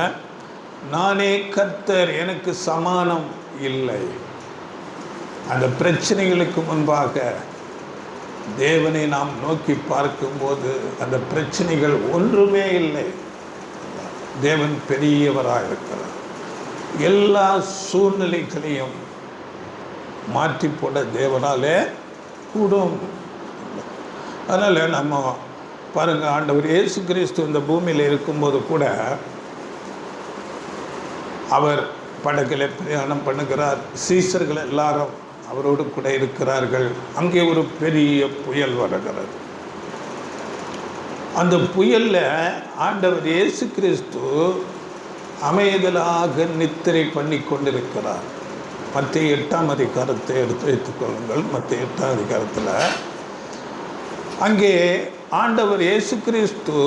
நானே கர்த்தர், எனக்கு சமானம் இல்லை. அந்த பிரச்சனைகளுக்கு முன்பாக தேவனை நாம் நோக்கி பார்க்கும்போது அந்த பிரச்சனைகள் ஒன்றுமே இல்லை. தேவன் பெரியவராக இருக்கிறார். எல்லா சூழ்நிலைகளையும் மாற்றி போட தேவனாலே கூடும். அதனால் நம்ம பாருங்கள், ஆண்டவர் இயேசு கிறிஸ்து இந்த பூமியில் இருக்கும்போது கூட அவர் படகில் பிரயாணம் பண்ணுகிறார். சீசர்கள் எல்லாரும் அவரோடு கூட இருக்கிறார்கள். அங்கே ஒரு பெரிய புயல் வருகிறது. அந்த புயலில் ஆண்டவர் இயேசு கிறிஸ்து அமைதலாக நித்திரை பண்ணி கொண்டிருக்கிறார். மத்திய 8ஆம் அதிகாரத்தை எடுத்து வைத்துக்கொள்ளுங்கள். மத்திய 8ஆம் அதிகாரத்தில் அங்கே ஆண்டவர் இயேசு கிறிஸ்து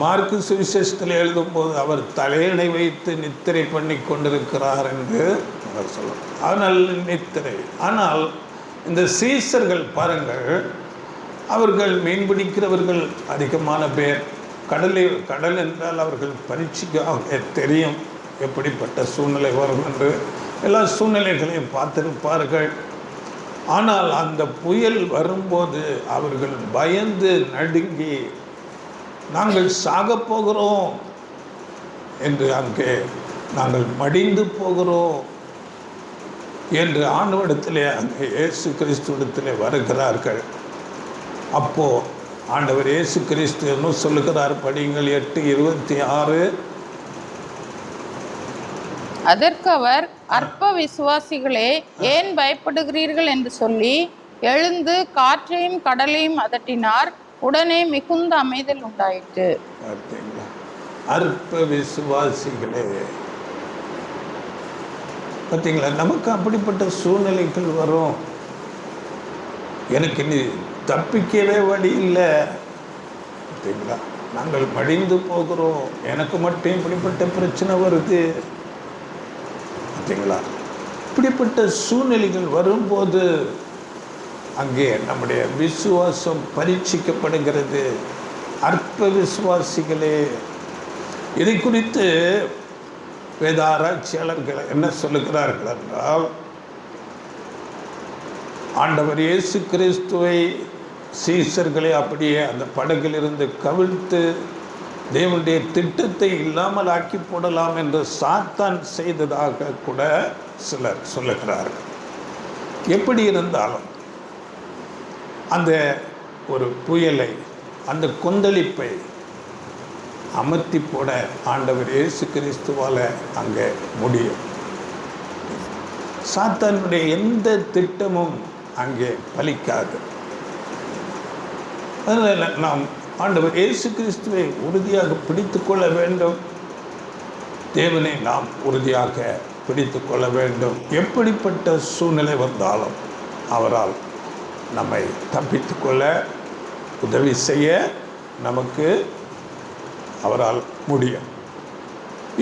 மார்க்கு சுவிசேஷத்தில் எழுதும்போது அவர் தலையணை வைத்து நித்திரை பண்ணி கொண்டிருக்கிறார் என்று சொல்லலாம். ஆனால் நித்திரை. ஆனால் இந்த சீசர்கள் பாருங்கள், அவர்கள் மீன்பிடிக்கிறவர்கள் அதிகமான பேர். கடல் என்றால் அவர்கள் பரீட்சைக்காக தெரியும் எப்படிப்பட்ட சூழ்நிலை வரும் என்று. எல்லா சூழ்நிலைகளையும் பார்த்திருப்பார்கள். ஆனால் அந்த புயல் வரும்போது அவர்கள் பயந்து நடுங்கி, நாங்கள் சாகப் போகிறோம் என்று, அங்கே நாங்கள் மடிந்து போகிறோம் என்று ஆண்டவரிடத்திலே, அங்கே இயேசு கிறிஸ்துவிடத்திலே வருகிறார்கள். அப்போது ஆண்டவர் இயேசு கிறிஸ்து என்ன சொல்லுகிறார்? படியுங்கள் 8:26. அதற்கு அவர், அற்ப விசுவாசிகளே, ஏன் பயப்படுகிறீர்கள் என்று சொல்லி எழுந்து காற்றையும் கடலையும் அதட்டினார். உடனே மிகுந்த அமைதல் உண்டாயிற்று. அற்ப விசுவாசிகளே. பார்த்தீங்களா, நமக்கு அப்படிப்பட்ட சூழ்நிலைகள் வரும். எனக்கு நீ தப்பிக்கவே வழி இல்லை. பார்த்தீங்களா, நாங்கள் மடிந்து போகிறோம். எனக்கு மட்டும் இப்படிப்பட்ட பிரச்சனை வருது. பார்த்தீங்களா, இப்படிப்பட்ட சூழ்நிலைகள் வரும்போது அங்கே நம்முடைய விசுவாசம் பரீட்சிக்கப்படுகிறது. அற்ப விசுவாசிகளே. இதை குறித்து வேத ஆராய்ச்சியாளர்கள் என்ன சொல்லுகிறார்கள் என்றால், ஆண்டவர் இயேசு கிறிஸ்துவை சீசர்களை அப்படியே அந்த படகிலிருந்து கவிழ்த்து தேவனுடைய திட்டத்தை இல்லாமல் ஆக்கி போடலாம் என்று சாத்தான் செய்ததாக கூட சிலர் சொல்லுகிறார்கள். எப்படி இருந்தாலும் அந்த ஒரு புயலை, அந்த கொந்தளிப்பை அமர்த்தி போட ஆண்டவர் இயேசு கிறிஸ்துவால் அங்கே முடியும். சாத்தானுடைய எந்த திட்டமும் அங்கே பலிக்காது. அதனால் நாம் ஆண்டவர் இயேசு கிறிஸ்துவை உறுதியாக பிடித்து கொள்ள வேண்டும். தேவனை நாம் உறுதியாக பிடித்து கொள்ள வேண்டும். எப்படிப்பட்ட சூழ்நிலை வந்தாலும் அவரால் நம்மை தப்பித்து கொள்ள உதவி செய்ய நமக்கு அவரால் முடியும்.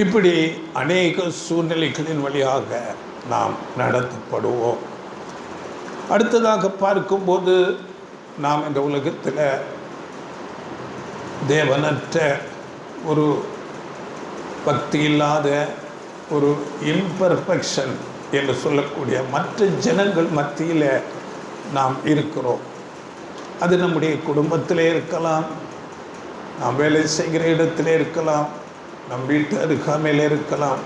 இப்படி அநேக சூழ்நிலைகளின் வழியாக நாம் நடத்தப்படுவோம். அடுத்ததாக பார்க்கும்போது, நாம் இந்த உலகத்தில் தேவனற்ற ஒரு பக்தி இல்லாத ஒரு இம்பர்ஃபெக்ஷன் என்று சொல்லக்கூடிய மற்ற ஜனங்கள் மத்தியில் நாம் இருக்கிறோம். அது நம்முடைய குடும்பத்திலே இருக்கலாம், நாம் வேலை செய்கிற இடத்திலே இருக்கலாம், நம் வீட்டு அருகாமையில் இருக்கலாம்.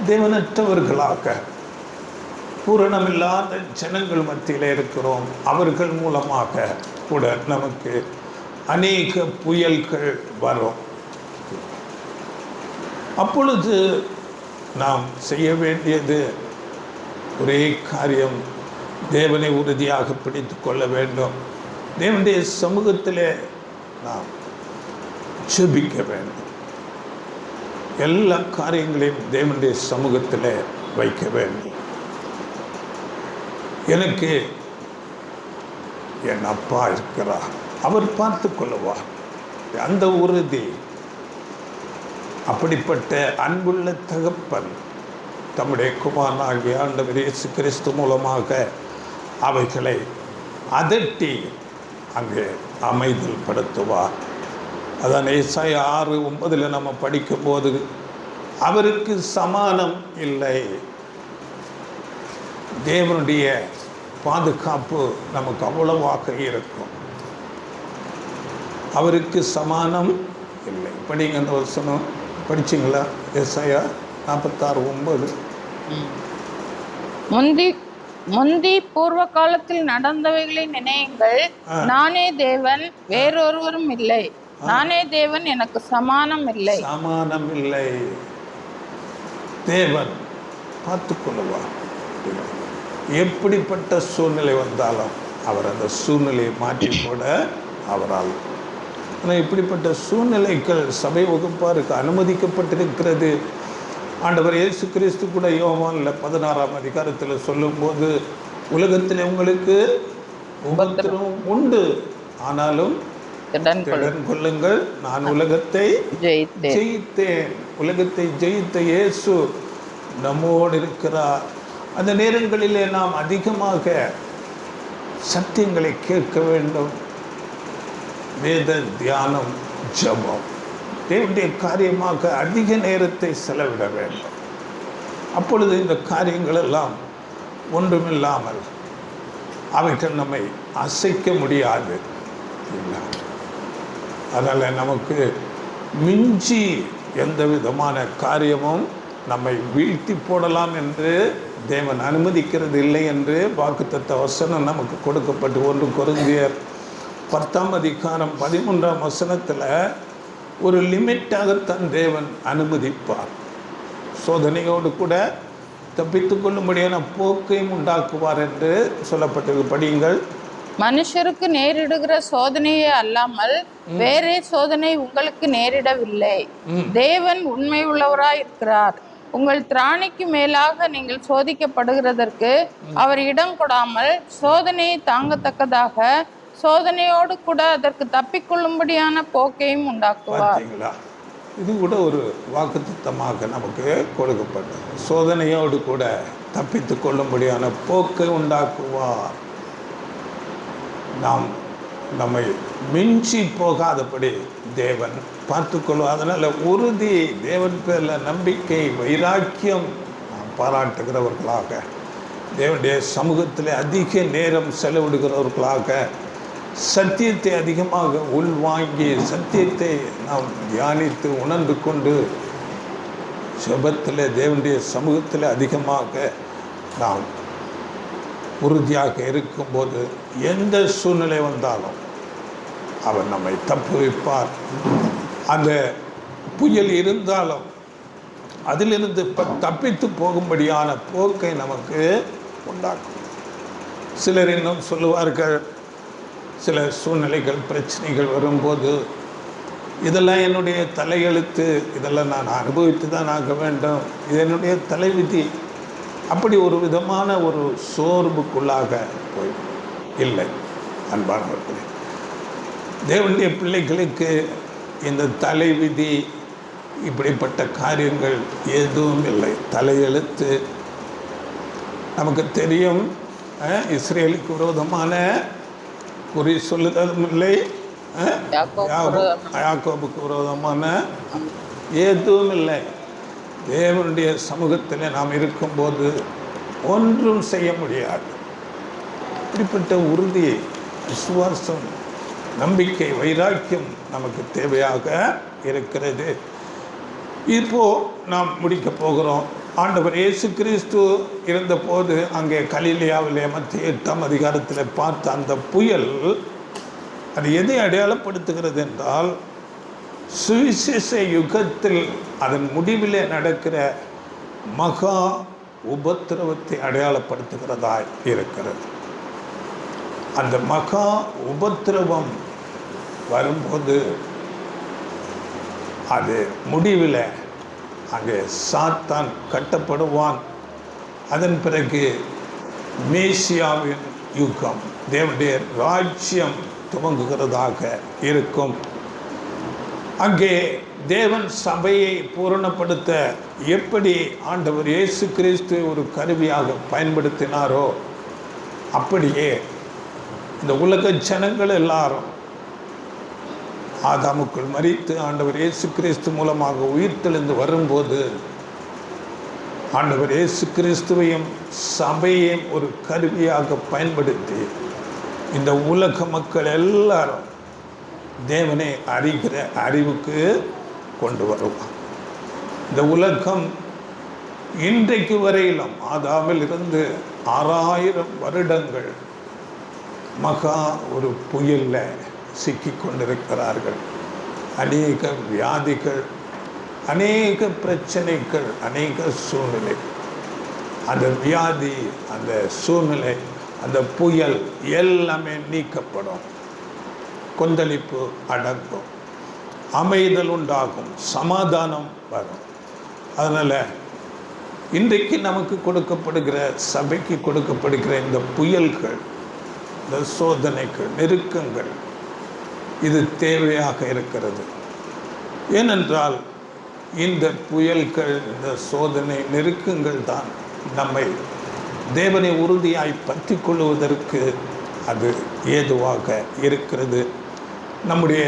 தேவனற்றவர்களாக பூரணமில்லாத ஜனங்கள் மத்தியில் இருக்கிறோம். அவர்கள் மூலமாக கூட நமக்கு அநேக புயல்கள் வரும். அப்பொழுது நாம் செய்ய வேண்டியது ஒரே காரியம், தேவனை உறுதியாக பிடித்து கொள்ள வேண்டும். தேவனுடைய சமூகத்தில் நாம் ஜெபிக்க வேண்டும். எல்லா காரியங்களையும் தேவனுடைய சமூகத்தில் வைக்க வேண்டும். எனக்கு என் அப்பா இருக்கிறார், அவர் பார்த்து கொள்ளுவார். அந்த உறுதி, அப்படிப்பட்ட அன்புள்ள தகப்பன் தம்முடைய குமாரனாகிய ஆண்டவர் இயேசு கிறிஸ்து மூலமாக அவைகளை அதட்டி அங்கே அமைதல் படுத்துவார். அதான் ஏசாயா 6:9 நம்ம படிக்கும்போது, அவருக்கு சமானம் இல்லை. தேவனுடைய பாதுகாப்பு நமக்கு அவ்வளவாக இருக்கும். அவருக்கு சமானம் இல்லை. படிங்க அந்த வசனம், படிச்சிங்களா? ஏசாயா 46:9. முந்தி பூர்வ காலத்தில் நடந்தவைகளை நினையுங்கள். நானே தேவன், வேறொருவரும் இல்லை. நானே தேவன், எனக்கு சமானம் இல்லை. சமானம் இல்லை. தேவன் பார்த்து கொள்ளுவார். எப்படிப்பட்ட சூழ்நிலை வந்தாலும் அவர் அந்த சூழ்நிலையை மாற்றி போட அவரால். ஆனால் இப்படிப்பட்ட சூழ்நிலைகள் சபை வகுப்பாருக்கு அனுமதிக்கப்பட்டிருக்கிறது. ஆண்டவர் இயேசு கிறிஸ்து கூட யோவான்ல 16ஆம் அதிகாரத்தில் சொல்லும்போது, உலகத்தில் உங்களுக்கு உபத்திரவம் உண்டு, ஆனாலும் திடன் கொள்ளுங்கள், நான் உலகத்தை ஜெயித்தேன். உலகத்தை ஜெயித்த இயேசு நம்மோடு இருக்கிறார். அந்த நேரங்களிலே நாம் அதிகமாக சத்தியங்களை கேட்க வேண்டும். வேத தியானம், ஜெபம், தேவனுடைய காரியமாக அதிக நேரத்தை செலவிட வேண்டும். அப்பொழுது இந்த காரியங்கள் எல்லாம் ஒன்றுமில்லாமல் அவைகள் நம்மை அசைக்க முடியாது. அதனால் நமக்கு மிஞ்சி எந்த விதமான காரியமும் நம்மை வீழ்த்தி போடலாம் என்று தேவன் அனுமதிக்கிறது இல்லை என்று வாக்குத்தத்த வசனம் நமக்கு கொடுக்கப்பட்டு 1 கொரிந்தியர் 10ஆம் அதிகாரம் 13ஆம் வசனத்தில் ஒரு லிமிட்டாகத்தான் தேவன் அனுமதிப்பார். சோதனையோடு கூட தப்பித்து கொள்ளும்படியான போக்கையும் உண்டாக்குவார் என்று சொல்லப்பட்டது. படியுங்கள். மனுஷருக்கு நேரிடுகிற சோதனையே அல்லாமல் வேறே சோதனை உங்களுக்கு நேரிடவில்லை. தேவன் உண்மை உள்ளவராய் இருக்கிறார். உங்கள் திராணிக்கு மேலாக நீங்கள் சோதிக்கப்படுகிறதற்கு அவர் இடம் கொடாமல் சோதனையை தாங்கத்தக்கதாக சோதனையோடு கூட அதற்கு தப்பிக்கொள்ளும்படியான போக்கையும் உண்டாக்குவார். பார்த்தீங்களா? இது கூட ஒரு வாக்குத்தத்தமாக நமக்கு கொடுக்கப்பட்டது. சோதனையோடு கூட தப்பித்து கொள்ளும்படியான போக்கை உண்டாக்குவார். நாம் நம்மை மிஞ்சி போகாதபடி தேவன் பார்த்துக்கொள்வார். அதனால் உறுதி, தேவன் பேரில் நம்பிக்கை, வைராக்கியம் நாம் பாராட்டுகிறவர்களாக, தேவனுடைய சமூகத்தில் அதிக நேரம் செலவிடுகிறவர்களாக, சத்தியத்தை அதிகமாக உள்வாங்கி சத்தியத்தை நாம் தியானித்து உணர்ந்து கொண்டு ஜெபத்தில் தேவனுடைய சமூகத்தில் அதிகமாக நாம் உறுதியாக இருக்கும்போது எந்த சூழ்நிலை வந்தாலும் அவர் நம்மை தப்புவிப்பார். அந்த புயல் இருந்தாலும் அதிலிருந்து தப்பித்து போகும்படியான போக்கை நமக்கு உண்டாக்கும். சிலர் இன்னும் சொல்லுவார்கள், சில சூழ்நிலைகள் பிரச்சனைகள் வரும்போது, இதெல்லாம் என்னுடைய தலையெழுத்து, இதெல்லாம் நான் அனுபவித்து தான் ஆக வேண்டும், இது என்னுடைய தலைவிதி. அப்படி ஒரு விதமான ஒரு சோர்வுக்குள்ளாக போய் இல்லை. அன்பானவர்களே, தேவனுடைய பிள்ளைகளுக்கு இந்த தலைவிதி இப்படிப்பட்ட காரியங்கள் எதுவும் இல்லை. தலையெழுத்து நமக்கு தெரியும். இஸ்ரேலுக்கு விரோதமான குறி சொல்லுதலும் இல்லை, யாக்கோபுக்கு விரோதமான எதுவும் இல்லை. தேவனுடைய சமூகத்தில் நாம் இருக்கும்போது ஒன்றும் செய்ய முடியாது. இப்படிப்பட்ட உறுதி, விசுவாசம், நம்பிக்கை, வைராக்கியம் நமக்கு தேவையாக இருக்கிறது. இப்போது நாம் முடிக்க போகிறோம். ஆண்டவர் இயேசு கிறிஸ்து இருந்தபோது அங்கே கலிலேயாவிலே மத்திய 8ஆம் அதிகாரத்தில் பார்த்த அந்த புயல், அது எதை அடையாளப்படுத்துகிறது என்றால், சுவிசேஷ யுகத்தில் அதன் முடிவிலே நடக்கிற மகா உபத்திரவத்தை அடையாளப்படுத்துகிறதாய் இருக்கிறது. அந்த மகா உபத்திரவம் வரும்போது அது முடிவில் அங்கே சாத்தான் கட்டப்படுவான். அதன் பிறகு மேசியாவின் யுகம், தேவனுடைய ராஜ்யம் துவங்குகிறதாக இருக்கும். அங்கே தேவன் சபையை பூரணப்படுத்த எப்படி ஆண்டவர் இயேசு கிறிஸ்து ஒரு கருவியாக பயன்படுத்தினாரோ, அப்படியே இந்த உலக ஜனங்கள் எல்லாரும் ஆதாமுக்குள் மரித்து ஆண்டவர் இயேசு கிறிஸ்து மூலமாக உயிர்த்தெழுந்து வரும்போது, ஆண்டவர் இயேசு கிறிஸ்துவையும் சபையையும் ஒரு கருவியாக பயன்படுத்தி இந்த உலக மக்கள் எல்லாரும் தேவனை அறிகிற அறிவுக்கு கொண்டு வருவார். இந்த உலகம் இன்றைக்கு வரையிலும் ஆதாமில் இருந்து 6000 வருடங்கள் மகா ஒரு புயலில் சிக்கி கொண்டிருக்கிறார்கள். அநேக வியாதிகள், அநேக பிரச்சனைகள், அநேக சூழ்நிலை. அந்த வியாதி, அந்த சூழ்நிலை, அந்த புயல் எல்லாமே நீக்கப்படும். கொந்தளிப்பு அடங்கும், அமைதல் உண்டாகும், சமாதானம் வரும். அதனால் இன்றைக்கு நமக்கு கொடுக்கப்படுகிற, சபைக்கு கொடுக்கப்படுகிற இந்த புயல்கள், இந்த சோதனைகள், நெருக்கங்கள், இது தேவையாக இருக்கிறது. ஏனென்றால் இந்த புயல்கள், இந்த சோதனை நெருக்கங்கள் தான் நம்மை தேவனை உறுதியாய் பற்றி கொள்வதற்கு அது ஏதுவாக இருக்கிறது. நம்முடைய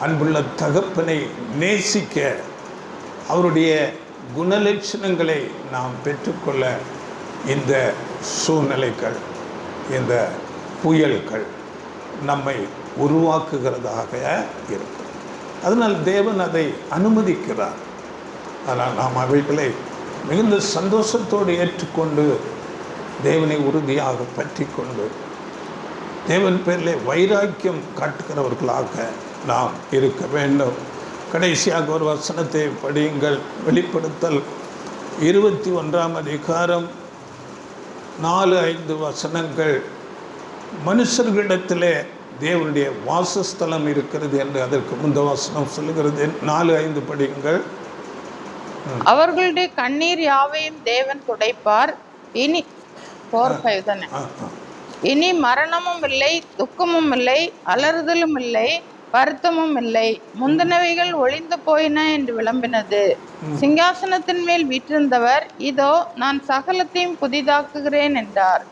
அன்புள்ள தகப்பனை நேசிக்க, அவருடைய குணலட்சணங்களை நாம் பெற்றுக்கொள்ள இந்த சூழ்நிலைகள், இந்த புயல்கள் நம்மை உருவாக்குகிறதாக இருக்கும். அதனால் தேவன் அதை அனுமதிக்கிறார். ஆனால் நாம் அவைகளை மிகுந்த சந்தோஷத்தோடு ஏற்றுக்கொண்டு தேவனை உறுதியாக பற்றி கொண்டு தேவன் பேரில் வைராக்கியம் காட்டுகிறவர்களாக நாம் இருக்க வேண்டும். கடைசியாக ஒரு வசனத்தை படியுங்கள். வெளிப்படுத்தல் 21ஆம் அதிகாரம் 4-5 வசனங்கள். மனுஷர்களிடத்திலே தேவனுடைய வாசஸ்தலம் இருக்கிறது என்று அதற்கு முந்த வசனம் சொல்லுகிறது. 4-5 படியுங்கள். அவர்களுடைய கண்ணீர் யாவையும் தேவன் துடைப்பார். இனி 4-5 தானே. இனி மரணமும் இல்லை, துக்கமும் இல்லை, அலறுதலும் இல்லை, வருத்தமும் இல்லை, முந்தினவைகள் ஒளிந்து போயின என்று விளம்பினது. சிங்காசனத்தின் மேல் வீற்றிருந்தவர், இதோ நான் சகலத்தையும் புதிதாக்குகிறேன் என்றார்.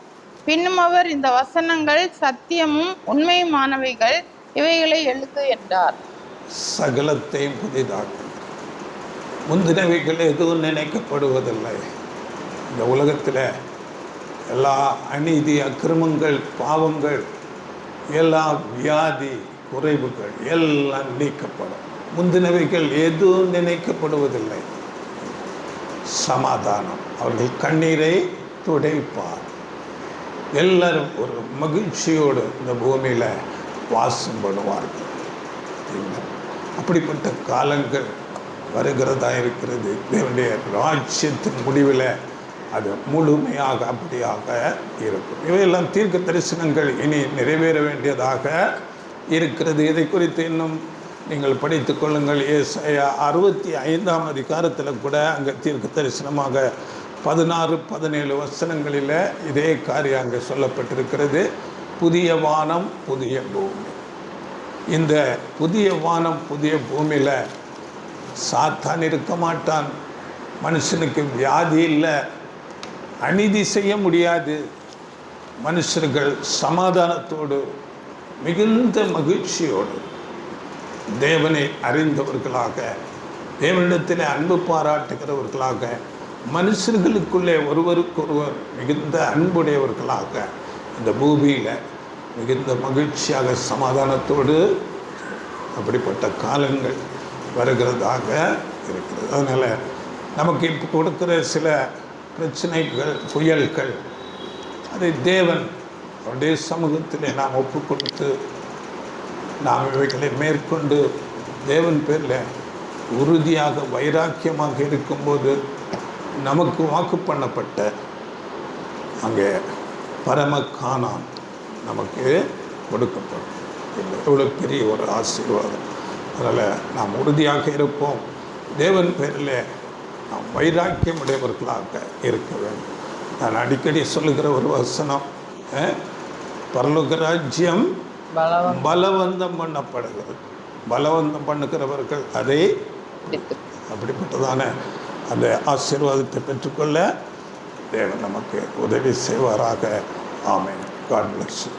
பின்னும் அவர், இந்த வசனங்கள் சத்தியமும் உண்மையுமானவைகள், இவைகளை எழுது என்றார். சகலத்தையும் புதிதாக்கு. முந்தினவைகள் எதுவும் நினைக்கப்படுவதில்லை. இந்த உலகத்தில் எல்லா அநீதி, அக்கிரமங்கள், பாவங்கள், எல்லா வியாதி, குறைவுகள் எல்லாம் நீக்கப்படும். முந்தினவைகள் எதுவும் நினைக்கப்படுவதில்லை. சமாதானம். அவர்கள் கண்ணீரை துடைப்பார். எல்லாரும் ஒரு மகிழ்ச்சியோடு இந்த பூமியில் வாசம் பண்ணுவார்கள். அப்படிப்பட்ட காலங்கள் வருகிறதா இருக்கிறது. தேவனுடைய ராஜ்யத்தின் முடிவில் அது முழுமையாக அப்படியாக இருக்கும். இவையெல்லாம் தீர்க்க தரிசனங்கள் இனி நிறைவேற வேண்டியதாக இருக்கிறது. இதை குறித்து இன்னும் நீங்கள் படித்து கொள்ளுங்கள். ஏசாயா 65ஆம் அதிகாரத்தில் கூட அங்கே தீர்க்க தரிசனமாக 16-17 வசனங்களில் இதே காரியம் அங்கே சொல்லப்பட்டிருக்கிறது. புதிய வானம், புதிய பூமி. இந்த புதிய வானம், புதிய பூமியில் சாத்தான் இருக்க மாட்டான். மனுஷனுக்கு வியாதி இல்லை, அநீதி செய்ய முடியாது. மனுஷர்கள் சமாதானத்தோடு மிகுந்த மகிழ்ச்சியோடு தேவனை அறிந்தவர்களாக, தேவனிடத்தில் அன்பு பாராட்டுகிறவர்களாக, மனுஷர்களுக்குள்ளே ஒருவருக்கொருவர் மிகுந்த அன்புடையவர்களாக இந்த பூமியில் மிகுந்த மகிழ்ச்சியாக சமாதானத்தோடு அப்படிப்பட்ட காலங்கள் வருகிறதாக இருக்கிறது. அதனால் நமக்கு இப்போ கொடுக்குற சில பிரச்சனைகள், புயல்கள், அதை தேவன் அவருடைய சமூகத்தில் நாம் ஒப்பு கொடுத்து நாம் இவைகளை மேற்கொண்டு தேவன் பேரில் உறுதியாக வைராக்கியமாக இருக்கும்போது நமக்கு வாக்கு பண்ணப்பட்ட அங்கே பரம கானான் நமக்கு கொடுக்கப்படும். எவ்வளோ பெரிய ஒரு ஆசீர்வாதம். அதனால் நாம் உறுதியாக இருப்போம். தேவன் பேரில் நாம் வைராக்கியம் உடையவர்களாக இருக்க வேண்டும். நான் அடிக்கடி சொல்லுகிற ஒரு வசனம், பரலோக ராஜ்யம் பலவந்தம் பண்ணப்படுகிறது. பலவந்தம் பண்ணுகிறவர்கள் அதை அப்படிப்பட்டதான அந்த ஆசீர்வாதத்தை பெற்றுக்கொள்ள தேவன் நமக்கு உதவி செய்வாராக. ஆமென். God bless you.